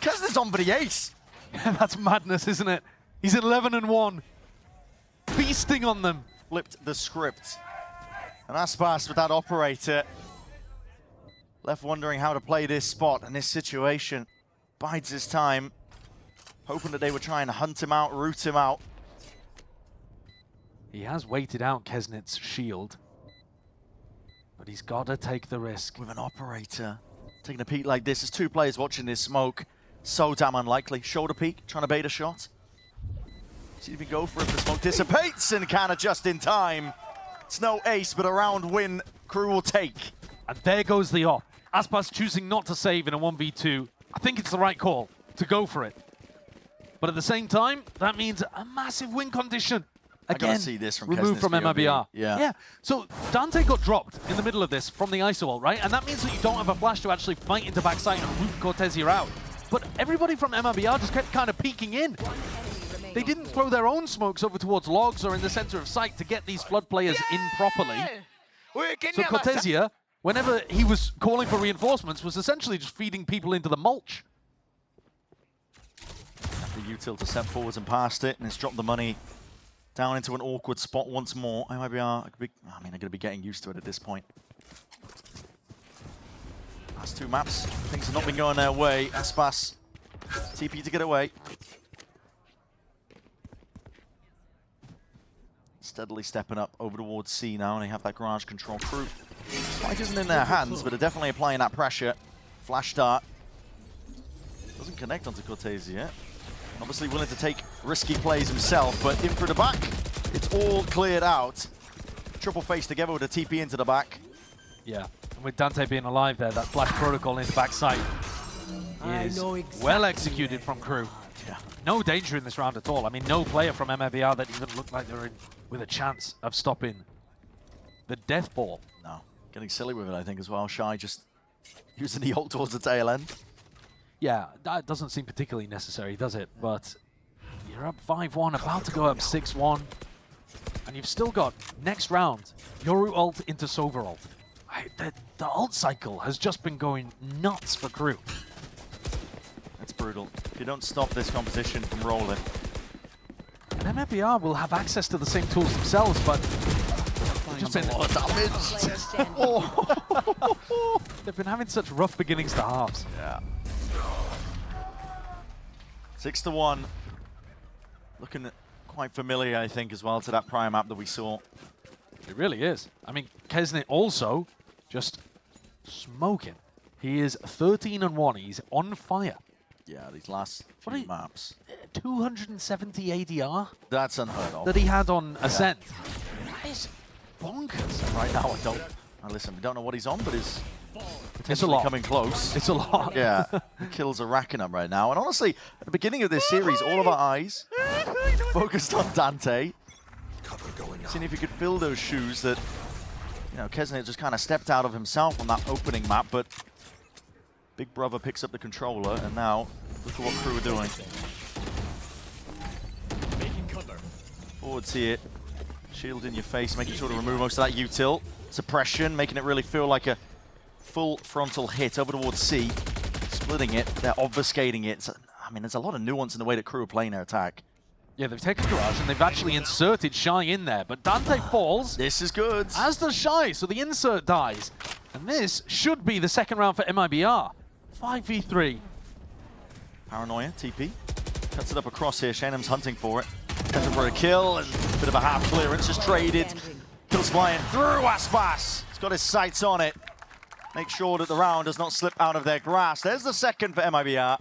Kesnit's on for the ace. That's madness, isn't it? He's 11-1. Feasting on them. Flipped the script. And Aspas with that operator. Left wondering how to play this spot and this situation. Bides his time. Hoping that they were trying to hunt him out, root him out. He has waited out Kesnit's shield. But he's got to take the risk. With an operator taking a peek like this, there's two players watching this smoke. So damn unlikely. Shoulder peek, trying to bait a shot. See if he can go for it. The smoke dissipates and can adjust in time. It's no ace, but a round win Crew will take. And there goes the op. Aspas choosing not to save in a 1v2. I think it's the right call to go for it. But at the same time, that means a massive win condition. Again, see this from removed Kesnit's from POV. MIBR. Yeah. So Dante got dropped in the middle of this from the ISO ult, right? And that means that you don't have a flash to actually fight into backside and root Cortezia out. But everybody from MIBR just kept kind of peeking in. They didn't throw their own smokes over towards logs or in the center of sight to get these flood players in properly. So Cortezia, whenever he was calling for reinforcements, was essentially just feeding people into the mulch. The util to step forwards and past it, and it's dropped the money down into an awkward spot once more. MIBR, they're going to be getting used to it at this point. Last two maps, things have not been going their way. Aspas TP to get away. Steadily stepping up over towards C now, and they have that garage control. Crew. Spike isn't in their hands, but they're definitely applying that pressure. Flash start. Doesn't connect onto Cortese yet. Obviously willing to take risky plays himself, but in through the back, it's all cleared out. Triple face together with a TP into the back. Yeah, and with Dante being alive there, that flash protocol in his backside is well executed from Crew. Yeah. No danger in this round at all. I mean, no player from MIBR that even looked like they were in with a chance of stopping the death ball. No, getting silly with it, I think, as well. Shy just using the ult towards the tail end. Yeah, that doesn't seem particularly necessary, does it? But you're up 5-1, about to go up 6-1. And you've still got, next round, Yoru ult into Sova ult. The ult cycle has just been going nuts for Crew. It's brutal. If you don't stop this competition from rolling. And MIBR will have access to the same tools themselves, but just been a lot of damage. Oh. They've been having such rough beginnings to halves. Yeah. 6-1. Looking quite familiar, I think, as well to that prior map that we saw. It really is. I mean, Kesnet also just smoking. He is 13-1. He's on fire. Yeah, these last few maps. 270 ADR That's unheard of. that he had on Ascent. That is bonkers. Right now, listen, we don't know what he's on, but he's It's a lot. coming close. It's a lot. Yeah, the kills are racking up right now. And honestly, at the beginning of this series, all of our eyes focused on Dante. Seeing if he could fill those shoes that, you know, Kesnet just kind of stepped out of himself on that opening map, but Big Brother picks up the controller, and now look at what Crew are doing. Forwards here, shield in your face, making sure to remove most of that util. Suppression, making it really feel like a full frontal hit over towards C. Splitting it, they're obfuscating it. So, I mean, there's a lot of nuance in the way that Crew are playing their attack. Yeah, they've taken Garage and they've actually inserted Shy in there, but Dante falls. This is good. As does Shy, so the insert dies. And this should be the second round for MIBR. 5v3. Paranoia, TP. Cuts it up across here. Shanham's hunting for it. Attempting for a kill, and a bit of a half clearance, just traded. Kills flying through Aspas. He's got his sights on it. Make sure that the round does not slip out of their grasp. There's the second for MIBR.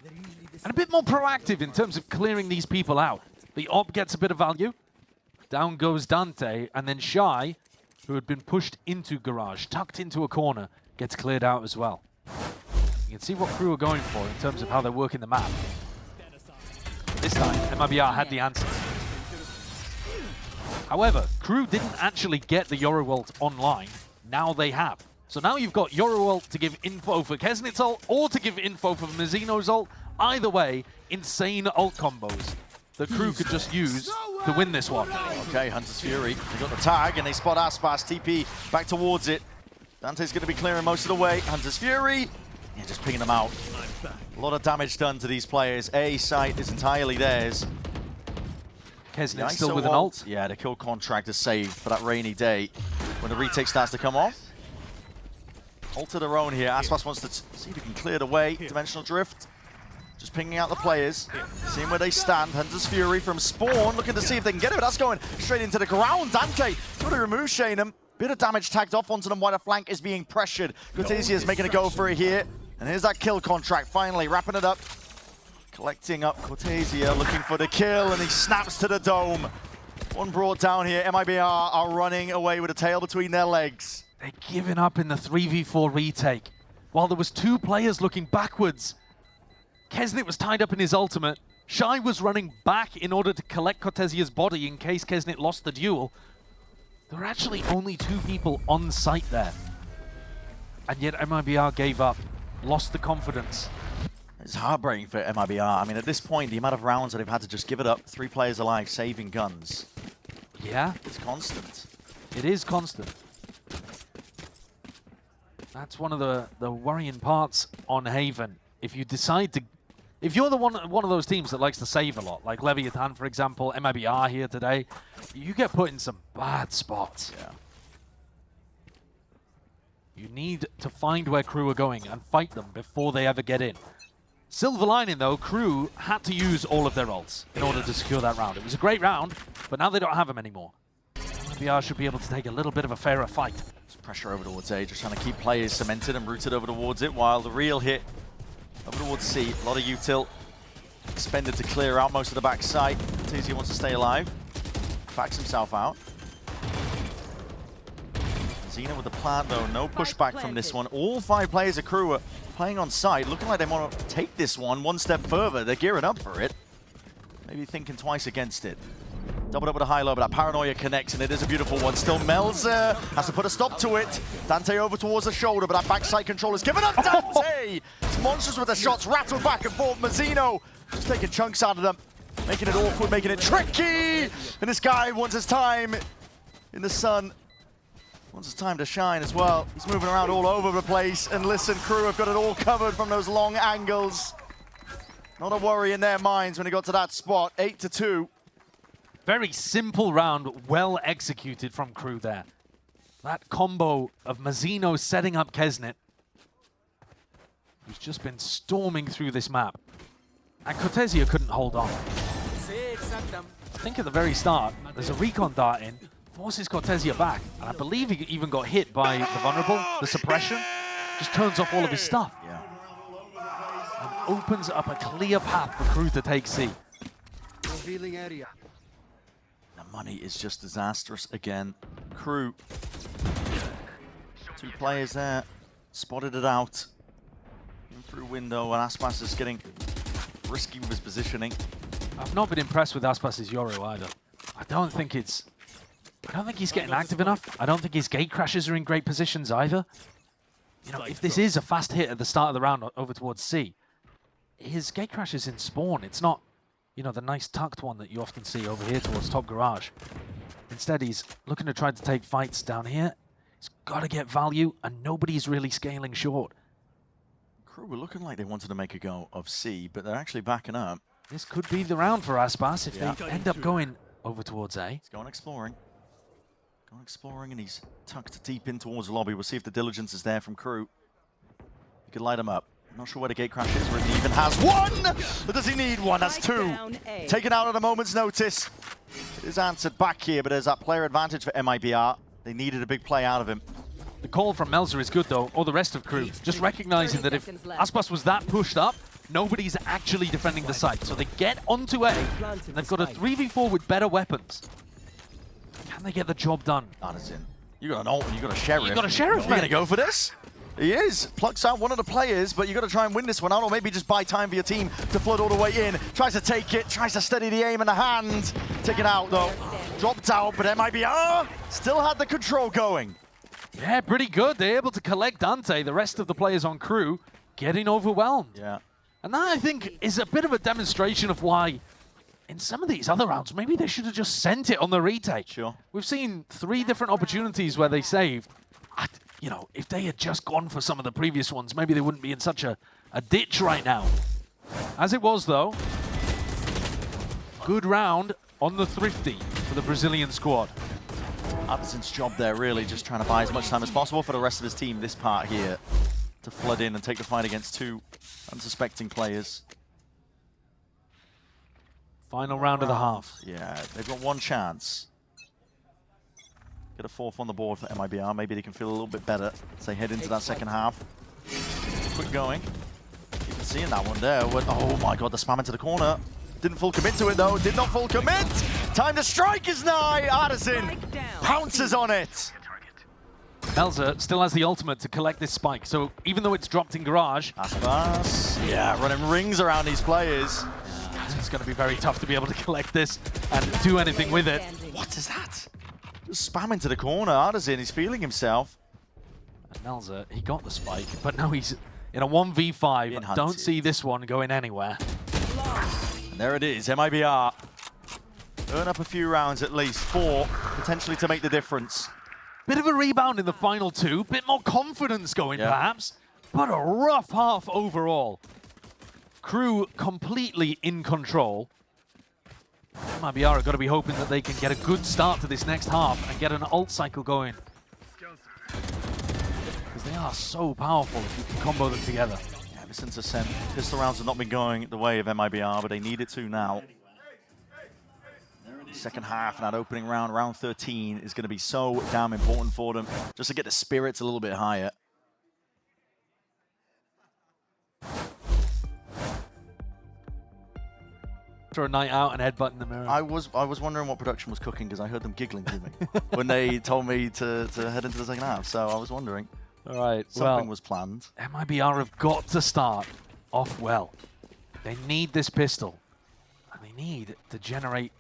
And a bit more proactive in terms of clearing these people out. The op gets a bit of value. Down goes Dante, and then Shy, who had been pushed into Garage, tucked into a corner, gets cleared out as well. You can see what Crew are going for in terms of how they're working the map. This time, MIBR had the answers. However, Crew didn't actually get the Yoru ult online. Now they have. So now you've got Yoru ult to give info for Kesnit's ult, or to give info for Mizzino's ult. Either way, insane ult combos that Crew could just use to win this one. Okay, Hunter's Fury. They got the tag, and they spot Aspas. TP back towards it. Dante's going to be clearing most of the way. Hunter's Fury. Yeah, just pinging them out. A lot of damage done to these players. A site is entirely theirs. Kesnit still with an ult. Yeah, the kill contract is saved for that rainy day when the retake starts to come off. Ult of their own here. Aspas wants to see if he can clear the way. Dimensional Drift. Just pinging out the players. Seeing where they stand. Hunter's Fury from Spawn. Looking to see if they can get it, but that's going straight into the ground. Dante trying to remove Shanham. Bit of damage tagged off onto them while the flank is being pressured. Cortesia is making a go for it here. And here's that kill contract, finally wrapping it up. Collecting up Cortesia, looking for the kill, and he snaps to the dome. One brought down here. MIBR are running away with a tail between their legs. They're giving up in the 3v4 retake. While there was two players looking backwards. Kesnet was tied up in his ultimate. Shy was running back in order to collect Cortesia's body in case Kesnet lost the duel. There were actually only two people on site there. And yet MIBR gave up, lost the confidence. It's heartbreaking for MIBR. I mean, at this point, the amount of rounds that they've had to just give it up, 3 players alive, saving guns. Yeah. It's constant. It is constant. That's one of the worrying parts on Haven. If you decide to... If you're the one of those teams that likes to save a lot, like Leviathan, for example, MIBR here today, you get put in some bad spots. Yeah. You need to find where Crew are going and fight them before they ever get in. Silver lining though, KRU had to use all of their ults in order to secure that round. It was a great round, but now they don't have them anymore. MIBR should be able to take a little bit of a fairer fight. There's pressure over towards A, just trying to keep players cemented and rooted over towards it, while the real hit over towards C. A lot of util expended to clear out most of the back side. KRU wants to stay alive. Backs himself out. Xena with the plant though, no pushback from this one. All 5 players of KRU are playing on side, looking like they want to take this one step further. They're gearing up for it. Maybe thinking twice against it. Doubled up with a high-low, but that paranoia connects, and it is a beautiful one. Still, Melzer has to put a stop to it. Dante over towards the shoulder, but that backside control is given up. Dante! It's monstrous with the shots, rattled back and forth. Mazzino just taking chunks out of them, making it awkward, making it tricky. And this guy wants his time in the sun. Wants his time to shine as well. He's moving around all over the place. And listen, KRU have got it all covered from those long angles. Not a worry in their minds when he got to that spot. 8-2. Very simple round, well executed from KRU there. That combo of Mazzino setting up Kesnet, who's just been storming through this map. And Cortesia couldn't hold on. I think at the very start, there's a recon dart in, forces Cortesia back, and I believe he even got hit by the vulnerable, the suppression. Just turns off all of his stuff. Yeah. And opens up a clear path for KRU to take C. Revealing area. The money is just disastrous again. KRU. 2 players there. Spotted it out. In through window, and Aspas is getting risky with his positioning. I've not been impressed with Aspas's Yoru either. I don't think he's getting active enough. I don't think his gate crashes are in great positions either. You know, if this is a fast hit at the start of the round over towards C, his gate crash is in spawn. It's not, you know, the nice tucked one that you often see over here towards top garage. Instead, he's looking to try to take fights down here. He's got to get value, and nobody's really scaling short. KRU were looking like they wanted to make a go of C, but they're actually backing up. This could be the round for Aspas if they end up going over towards A. He's going exploring. Going exploring, and he's tucked deep in towards the lobby. We'll see if the diligence is there from KRU. He could light him up. I'm not sure where the gate crash is, or if he even has one! Or does he need one? That's 2. Taken out at a moment's notice. It is answered back here, but there's that player advantage for MIBR. They needed a big play out of him. The call from Melzer is good though, or the rest of KRU. Just recognizing that if Aspas was that pushed up, nobody's actually defending the site. So they get onto A, and they've got a 3v4 with better weapons. Can they get the job done? Artisan. You got an ult and you got a sheriff. You got a sheriff, You're man. gonna go for this? He is. Plucks out one of the players, but you got to try and win this one out, or maybe just buy time for your team to flood all the way in. Tries to take it, tries to steady the aim in the hand. Taken out though. Dropped out, but MIBR still had the control going. Yeah, pretty good. They're able to collect Dante. The rest of the players on KRU getting overwhelmed. Yeah. And that, I think, is a bit of a demonstration of why, in some of these other rounds, maybe they should have just sent it on the retake. Sure. We've seen 3 different opportunities where they saved. You know, if they had just gone for some of the previous ones, maybe they wouldn't be in such a ditch right now. As it was, though, good round on the Thrifty for the Brazilian squad. Artisan's job there, really, just trying to buy as much time as possible for the rest of his team this part here to flood in and take the fight against 2 unsuspecting players. Final round of the half. Yeah, they've got one chance. Get a 4th on the board for MIBR. Maybe they can feel a little bit better as they head into that second half. Quick going. You can see in that one there. Oh my god, the spam into the corner. Didn't full commit to it though. Did not full commit. Time to strike is nigh. Artisan pounces on it. Melzer still has the ultimate to collect this spike, so even though it's dropped in garage, Aspas, yeah, running rings around these players. it's going to be very tough to be able to collect this and do anything with it. What is that? Just spam into the corner. Artisan, he's feeling himself. And Melzer, he got the spike, but now he's in a 1v5. Don't see this one going anywhere. And there it is, MIBR. Earn up a few rounds at least, 4, potentially to make the difference. Bit of a rebound in the final 2, bit more confidence going perhaps, but a rough half overall. KRU completely in control. MIBR have got to be hoping that they can get a good start to this next half and get an ult cycle going. Because they are so powerful if you can combo them together. Yeah, Since Ascent, pistol rounds have not been going the way of MIBR, but they need it to now. Second half and that opening round, round 13, is going to be so damn important for them, just to get the spirits a little bit higher. After a night out and headbutt in the mirror. I was wondering what production was cooking because I heard them giggling to me when they told me to head into the second half. So I was wondering. All right, Something was planned. MIBR have got to start off well. They need this pistol, and they need to generate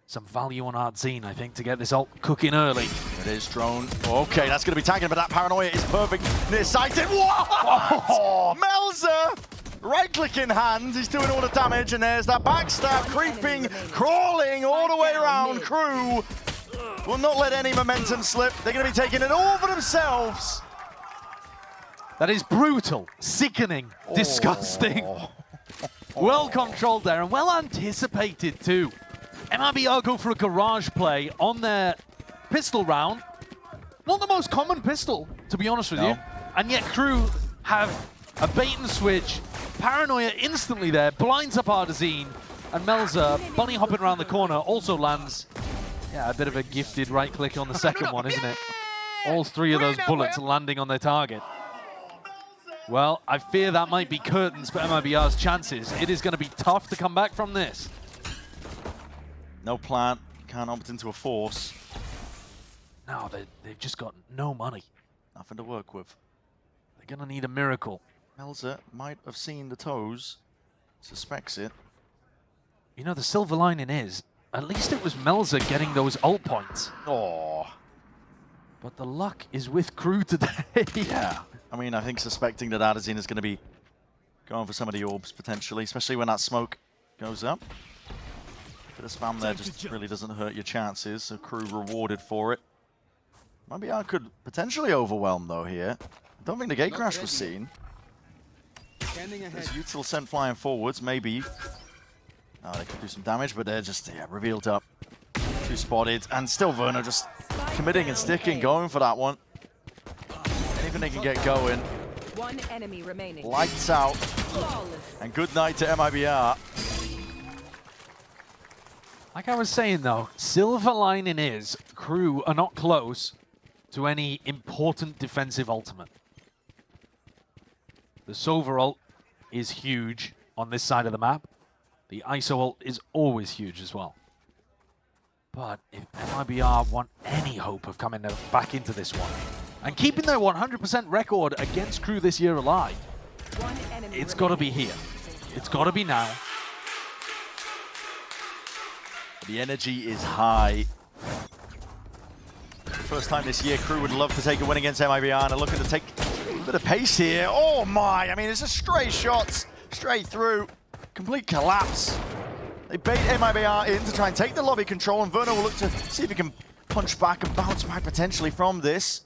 some value on Artzine, I think, to get this ult cooking early. It is drone. Okay, that's going to be tagging, but that paranoia is perfect. Near-sighted. Whoa! Melzer! Right-click in hand. He's doing all the damage, and there's that backstab creeping, crawling all the way around. KRU will not let any momentum slip. They're going to be taking it all for themselves. That is brutal, sickening, disgusting. Well controlled there and well anticipated too. MIBR go for a garage play on their pistol round. Not the most common pistol, to be honest with you. And yet KRU have a bait and switch, paranoia instantly there, blinds up Artzine, and Melzer, bunny hopping around the corner, also lands, a bit of a gifted right click on the second one, isn't it? All three of those bullets landing on their target. Well, I fear that might be curtains for MIBR's chances. It is going to be tough to come back from this. No plant, can't opt into a force. No, they've just got no money. Nothing to work with. They're going to need a miracle. Melzer might have seen the toes, suspects it. You know, the silver lining is, at least it was Melzer getting those ult points. Oh. But the luck is with KRU today. Yeah. I mean, I think suspecting that Artzine is going to be going for some of the orbs, potentially, especially when that smoke goes up. Bit of spam there just really doesn't hurt your chances, so KRU rewarded for it. MIBR could potentially overwhelm, though, here. I don't think the gate crash was seen. There's Util sent flying forwards, maybe. Oh, they could do some damage, but they're just revealed up. Too spotted, and still Verno just committing and sticking, going for that one. Anything they can get going. One enemy remaining. Lights out. And good night to MIBR. Like I was saying though, silver lining is KRU are not close to any important defensive ultimate. The Sova ult is huge on this side of the map. The ISO ult is always huge as well. But if MIBR want any hope of coming back into this one and keeping their 100% record against KRU this year alive, it's got to be here. It's got to be now. The energy is high. First time this year, KRU would love to take a win against MIBR, and they're looking to take a bit of pace here. Oh my, I mean, it's just straight shots, straight through. Complete collapse. They bait MIBR in to try and take the lobby control, and Verno will look to see if he can punch back and bounce back potentially from this.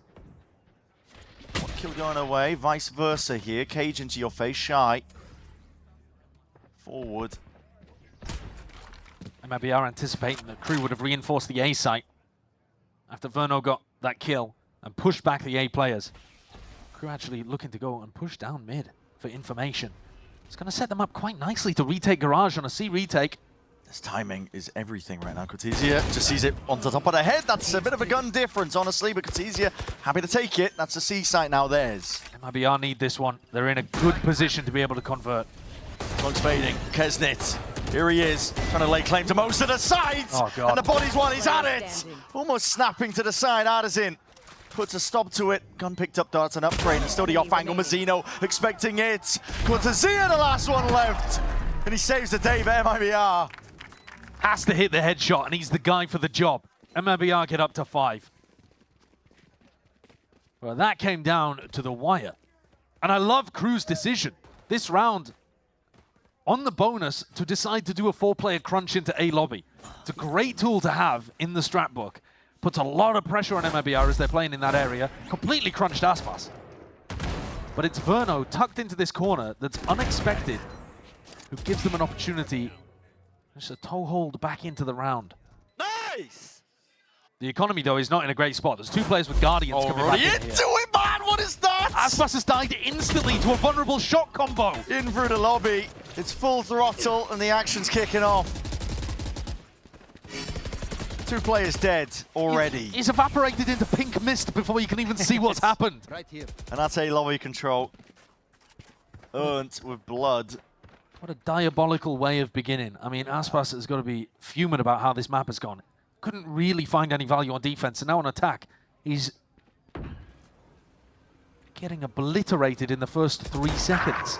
One kill going away, vice versa here. Cage into your face, Shy. Forward. MIBR anticipating that KRU would have reinforced the A site after Verno got that kill and pushed back the A players. KRU actually looking to go and push down mid for information. It's going to set them up quite nicely to retake Garage on a C retake. This timing is everything right now. Kutizia just sees it on the top of the head. That's a bit of a gun difference, honestly, but Kutizia happy to take it. That's a C site now, theirs. MIBR need this one. They're in a good position to be able to convert. Smoke's fading. Kesnit. Here he is, trying to lay claim to most of the sides. Oh, God. And the body's one, he's at it. Almost snapping to the side. Artzine puts a stop to it. Gun picked up, darts an upgrade, and still the off angle. Mazzino expecting it. Kutizia, the last one left. And he saves the day for MIBR. Has to hit the headshot, and he's the guy for the job. MIBR get up to 5. Well, that came down to the wire. And I love KRU's decision. This round, on the bonus, to decide to do a 4-player crunch into A lobby. It's a great tool to have in the strat book. Puts a lot of pressure on MIBR as they're playing in that area. Completely crunched Aspas. But it's Verno tucked into this corner that's unexpected, who gives them an opportunity just a toehold back into the round. Nice! The economy, though, is not in a great spot. There's 2 players with Guardians coming back in here. Into it, man! What is that? Aspas has died instantly to a vulnerable shot combo. In through the lobby. It's full throttle and the action's kicking off. 2 players dead already. He's evaporated into pink mist before you can even see what's happened. Right here. And that's a lobby control. Earned with blood. What a diabolical way of beginning. I mean, Aspas has got to be fuming about how this map has gone. Couldn't really find any value on defense, and now on attack, he's getting obliterated in the first 3 seconds.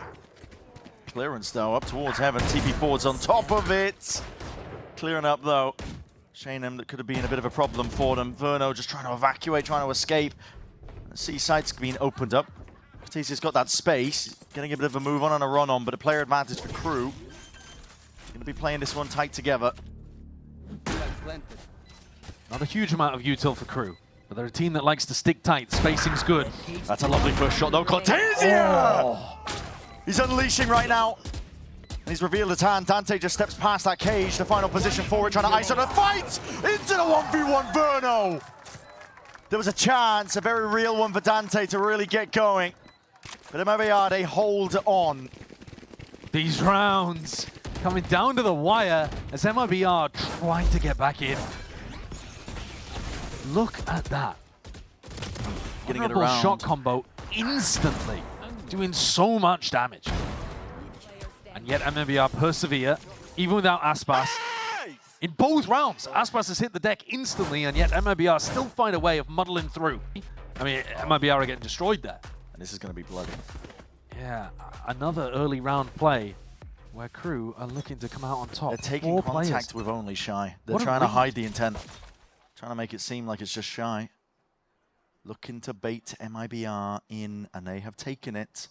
Clearance though, up towards Heaven. TP forwards on top of it. Clearing up though. Shaneum, that could have been a bit of a problem for them. Verno just trying to evacuate, trying to escape. C-side's been opened up. Cortesia's got that space, getting a bit of a move on and a run on, but a player advantage for KRU. Going to be playing this one tight together. Planted. Not a huge amount of util for KRU, but they're a team that likes to stick tight. Spacing's good. That's a lovely first shot though. Cortesia! He's unleashing right now. And he's revealed his hand. Dante just steps past that cage, the final position forward, trying to ice on a fight into the 1v1 Verno. There was a chance, a very real one for Dante to really get going. But MIBR, they hold on. These rounds coming down to the wire as MIBR trying to get back in. Look at that. Getting it Vulnerable around. shot combo instantly, doing so much damage. And yet MIBR persevere, even without Aspas. In both rounds, Aspas has hit the deck instantly, and yet MIBR still find a way of muddling through. I mean, MIBR are getting destroyed there. And this is going to be bloody. Yeah, another early round play where KRU are looking to come out on top. They're taking 4 contact players. with only Shy. They're What a trying to read. hide the intent. Trying to make it seem like it's just Shy. Looking to bait MIBR in, and they have taken it.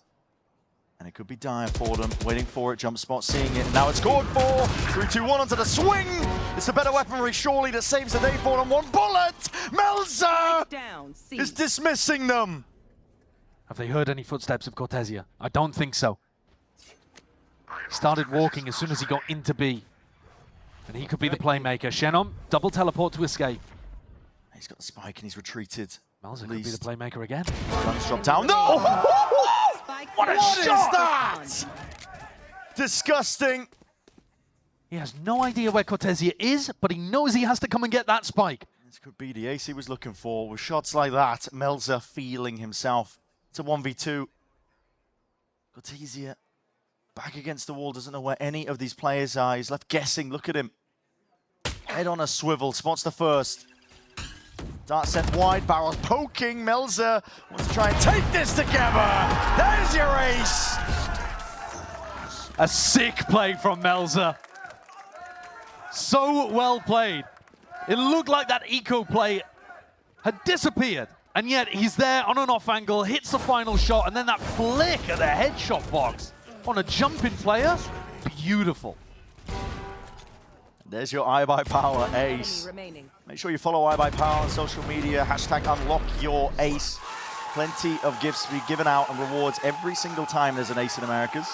And it could be dire for them. Waiting for it, jump spot, seeing it. Now it's scored for. 3-2-1 onto the swing. It's the better weaponry, surely, that saves the day for them. 1 bullet. Melza Down. C. is dismissing them. Have they heard any footsteps of Cortesia? I don't think so. Started walking as soon as he got into B. And he could be the playmaker. Shenom, double teleport to escape. He's got the spike and he's retreated. Melza could be the playmaker again. Guns drop down. No! What a shot! Is that? Disgusting. He has no idea where Cortesia is, but he knows he has to come and get that spike. This could be the ace he was looking for. With shots like that, Melza feeling himself. It's a 1v2. Cortesia back against the wall, doesn't know where any of these players are. He's left guessing. Look at him. Head on a swivel, spots the first. Dart sent wide, barrels poking. Melza wants to try and take this together. There's your ace. A sick play from Melza. So well played. It looked like that eco play had disappeared. And yet he's there on an off angle, hits the final shot, and then that flick at the headshot box on a jumping player. Beautiful. There's your iBuyPower ace. Remaining. Make sure you follow iBuyPower on social media. Hashtag #UnlockYourAce. Plenty of gifts to be given out and rewards every single time there's an ace in Americas.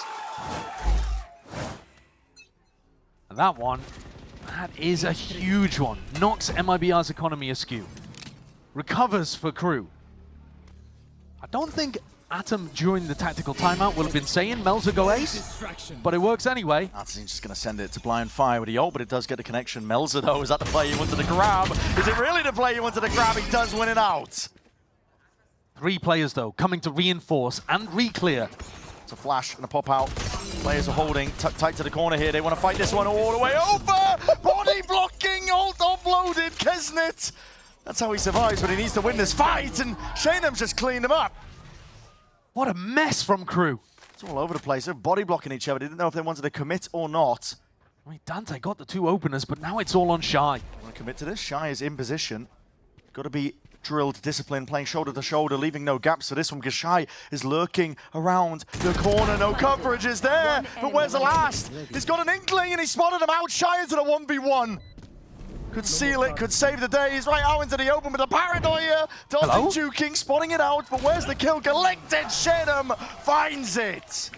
And that one, that is a huge one. Knocks MIBR's economy askew. Recovers for KRU. I don't think Atom during the tactical timeout will have been saying Melza go ace, but it works anyway. Atom's just going to send it to blind fire with the ult, but it does get the connection. Melza, though, is that the play you wanted to grab? Is it really the play you wanted to grab? He does win it out. 3 players, though, coming to reinforce and re-clear. It's a flash and a pop out. Players are holding tight to the corner here. They want to fight this one all the way over. Body blocking, ult offloaded. Kesnit. That's how he survives, but he needs to win this fight, and Shaneum's just cleaned him up. What a mess from KRU. It's all over the place. They're body blocking each other. They didn't know if they wanted to commit or not. I mean, Dante got the 2 openers, but now it's all on Shy. Want to commit to this? Shy is in position. Got to be drilled, disciplined, playing shoulder to shoulder, leaving no gaps for this one because Shy is lurking around the corner. No coverage is there, but where's the last? He's got an inkling and he spotted him out. Shy into the 1v1. Could seal it, could save the day. He's right out into the open with the paranoia. Dalton juking, spotting it out, but where's the kill? Collected, Shenom finds it.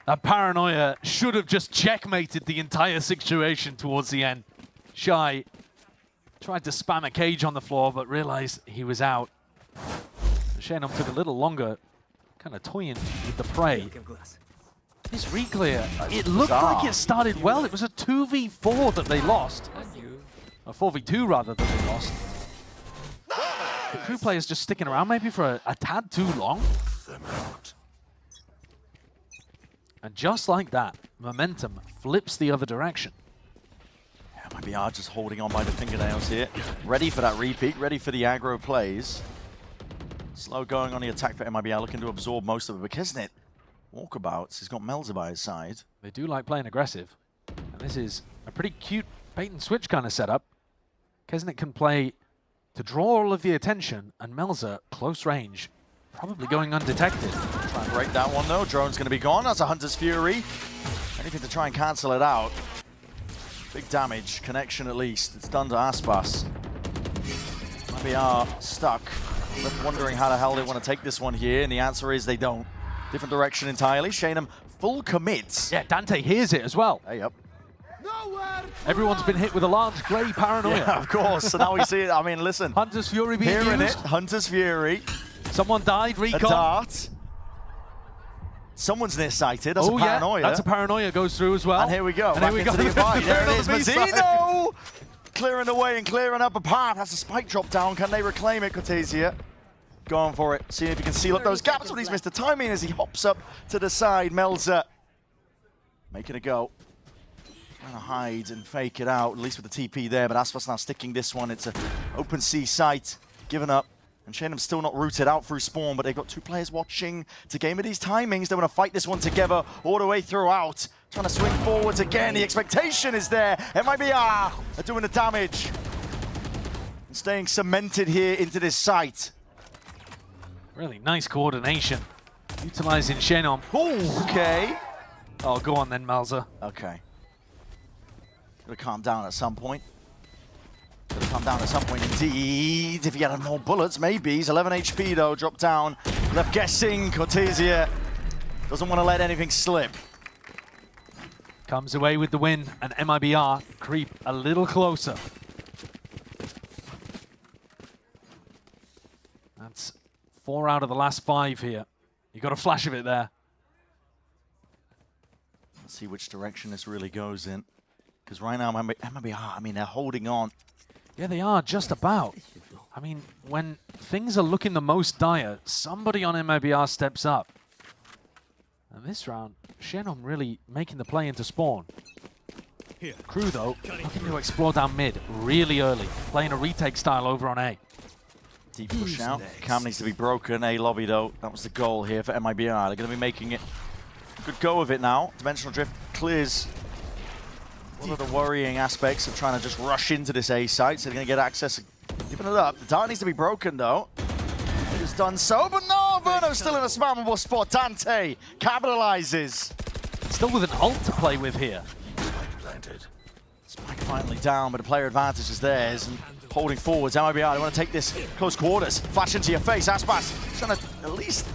That paranoia should have just checkmated the entire situation towards the end. Shy tried to spam a cage on the floor, but realized he was out. Shannon took a little longer, kind of toying with the prey. This reclear, it looked like it started well. It was a 2v4 that they lost. A 4v2 rather that they lost. The crew players just sticking around maybe for a tad too long. And just like that, momentum flips the other direction. MIBR just holding on by the fingernails here. Ready for that repeat, ready for the aggro plays. Slow going on the attack for MIBR, looking to absorb most of it. But Kesnet, walkabouts, he's got Melzer by his side. They do like playing aggressive. And this is a pretty cute bait and switch kind of setup. Kesnet can play to draw all of the attention, and Melzer, close range, probably going undetected. Try and break that one though. Drone's going to be gone. That's a Hunter's Fury. Anything to try and cancel it out. Big damage, connection at least. It's done to Aspas. MIBR stuck. Left wondering how the hell they want to take this one here, and the answer is they don't. Different direction entirely. Shannon full commits. Yeah, Dante hears it as well. Hey, up. Everyone's been hit with a large grey paranoia. Yeah, of course. So now we see it. I mean, listen. Hunter's Fury being Hearing used. it. Hunter's Fury. Someone died, A recon. dart. Someone's nearsighted. That's Oh a paranoia. yeah, that's a paranoia goes through as well. And here we go. And Back here we into go. the divide. There it is. On the B side. Mazzino! Clearing the way and clearing up a path. That's a spike drop down. Can they reclaim it, Cortesia? Going for it. Seeing if he can seal up those gaps. But he's missed the timing as he hops up to the side. Melzer making a go. Trying to hide and fake it out, at least with the TP there. But Aspas now sticking this one. It's an open sea site. Given up. And Shanham's still not rooted out through spawn, but they've got two players watching to game with these timings. They want to fight this one together all the way throughout. Trying to swing forwards again. The expectation is there. MIBR are doing the damage. And staying cemented here into this site. Really nice coordination. Utilizing Shannon. Oh, okay. Oh, go on then, Melzer. Okay. Gotta calm down at some point. Gotta calm down at some point indeed. If he had more bullets, maybe. He's 11 HP though, dropped down. Left guessing. Cortesia doesn't want to let anything slip. Comes away with the win, and MIBR creep a little closer. That's 4 out of the last 5 here. You got a flash of it there. Let's see which direction this really goes in. Because right now, MIBR, I mean, they're holding on. Yeah, they are just about. I mean, when things are looking the most dire, somebody on MIBR steps up. And this round, Shannon really making the play into spawn. Crew, though, looking to explore down mid really early, playing a retake style over on A. Deep push out. Cam needs to be broken. A lobby, though. That was the goal here for MIBR. They're going to be making it a good go of it now. Dimensional Drift clears one of the worrying aspects of trying to just rush into this A site. So they're going to get access. Giving it up. The dart needs to be broken, though. It is done so, but no! Verno's still in a spammable spot. Dante capitalizes. Still with an ult to play with here. Spike finally down, but the player advantage is theirs. And holding forwards, MIBR, they want to take this close quarters. Flash into your face, Aspas trying to at least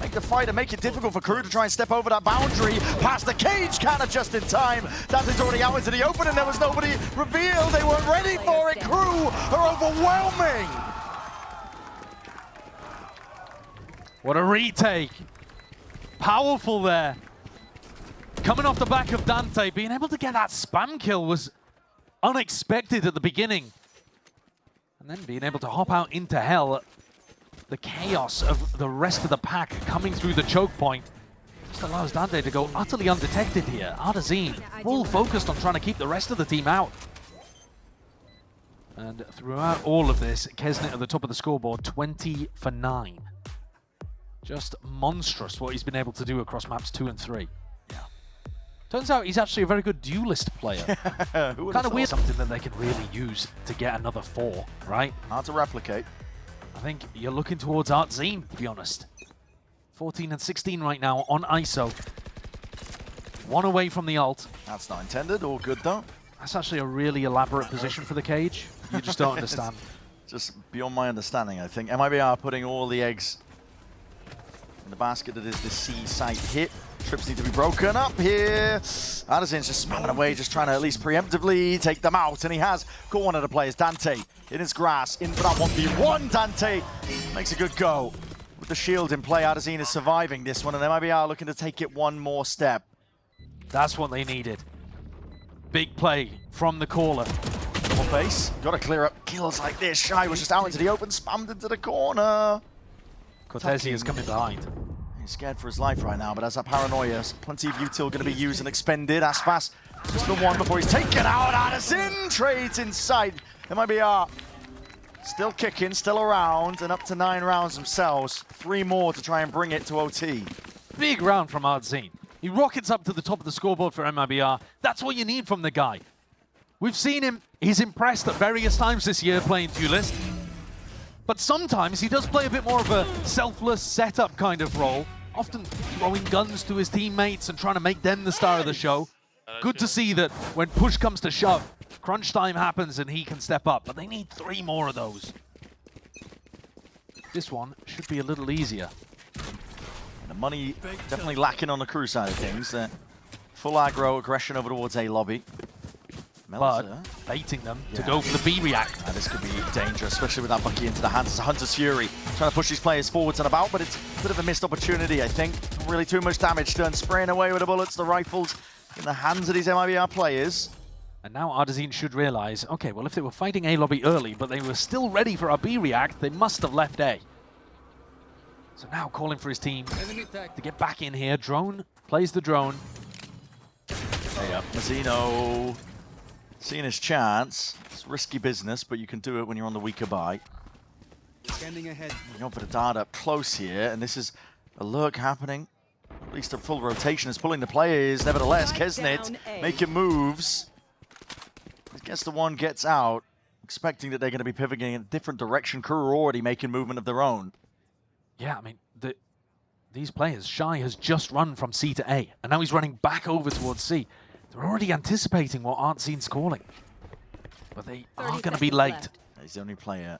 make the fight and make it difficult for Crew to try and step over that boundary. Past the cage, kind of just in time. Dante's already out into the open and there was nobody revealed. They weren't ready for it. Crew are overwhelming. What a retake. Powerful there. Coming off the back of Dante, being able to get that spam kill was unexpected at the beginning. And then being able to hop out into hell, the chaos of the rest of the pack coming through the choke point just allows Dante to go utterly undetected here. Artazine, full focused on trying to keep the rest of the team out. And throughout all of this, Kesnet at the top of the scoreboard, 20 for 9. Just monstrous what he's been able to do across maps 2 and 3. Yeah. Turns out he's actually a very good duelist player. Who would Kind have of weird, thought? something that they can really use to get another 4, right? Hard to replicate. I think you're looking towards Artzine, to be honest. 14 and 16 right now on ISO. 1 away from the ult. That's not intended. All good, though. That's actually a really elaborate position for the cage. You just don't understand. Just beyond my understanding, I think. MIBR putting all the eggs in the basket that is the C site hit. trips need to be broken up here. Addison's just spamming away, just trying to at least preemptively take them out, and he has got one of the players, Dante, in his grass, in for that 1v1. Dante makes a good go. With the shield in play, Addison is surviving this one, and MIBR looking to take it one more step. That's what they needed. Big play from the caller. On base, got to clear up kills like this. Shy was just out into the open, spammed into the corner. Cortesi is coming behind. He's scared for his life right now, but as that paranoia, plenty of util going to be used and expended. Aspas just the one before he's taken out. Addison trades inside. MIBR still kicking, still around, and up to 9 rounds themselves. 3 more to try and bring it to OT. Big round from Ardzine. He rockets up to the top of the scoreboard for MIBR. That's what you need from the guy. We've seen him, he's impressed at various times this year playing Duelist. But sometimes he does play a bit more of a selfless setup kind of role, often throwing guns to his teammates and trying to make them the star of the show. Good to see that when push comes to shove, crunch time happens and he can step up, but they need 3 more of those. This one should be a little easier. The money definitely lacking on the crew side of things. Full aggro aggression over towards A lobby. But baiting them to go for the B react. This could be dangerous, especially with that Bucky into the hands. It's a Hunter's Fury trying to push these players forwards and about, but it's a bit of a missed opportunity, I think. Not really too much damage done. Spraying away with the bullets, the rifles in the hands of these MIBR players. And now Ardzine should realize, okay, well, if they were fighting A lobby early, but they were still ready for our B react, they must have left A. So now calling for his team to get back in here. Drone plays the drone. Mazzino seeing his chance. It's risky business, but you can do it when you're on the weaker buy. Scanning ahead. Going for the dart up close here, and this is a lurk happening. At least a full rotation is pulling the players. Nevertheless, Kesnet making moves. I guess the one gets out, expecting that they're going to be pivoting in a different direction. Crew are already making movement of their own. Yeah, I mean, these players, Shy has just run from C to A, and now he's running back over towards C. They're already anticipating what Ardzine's calling. But they are going to be late. He's the only player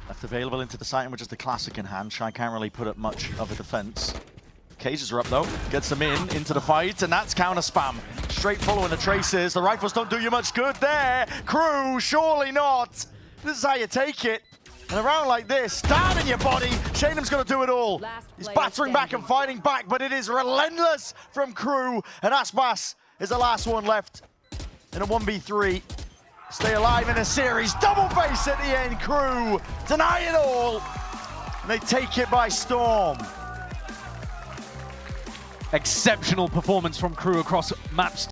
left available into the site, which is the classic in hand. Shy can't really put up much of a defense. Cages are up though, gets them into the fight, and that's counter spam. Straight following the traces. The rifles don't do you much good there. Crew, surely not. This is how you take it. And a round like this, down in your body, Shaden's going to do it all. He's battering back and fighting back, but it is relentless from Crew. And Aspas is the last one left in a 1v3. Stay alive in a series, double face at the end. Crew deny it all, and they take it by storm. Exceptional performance from Crew across maps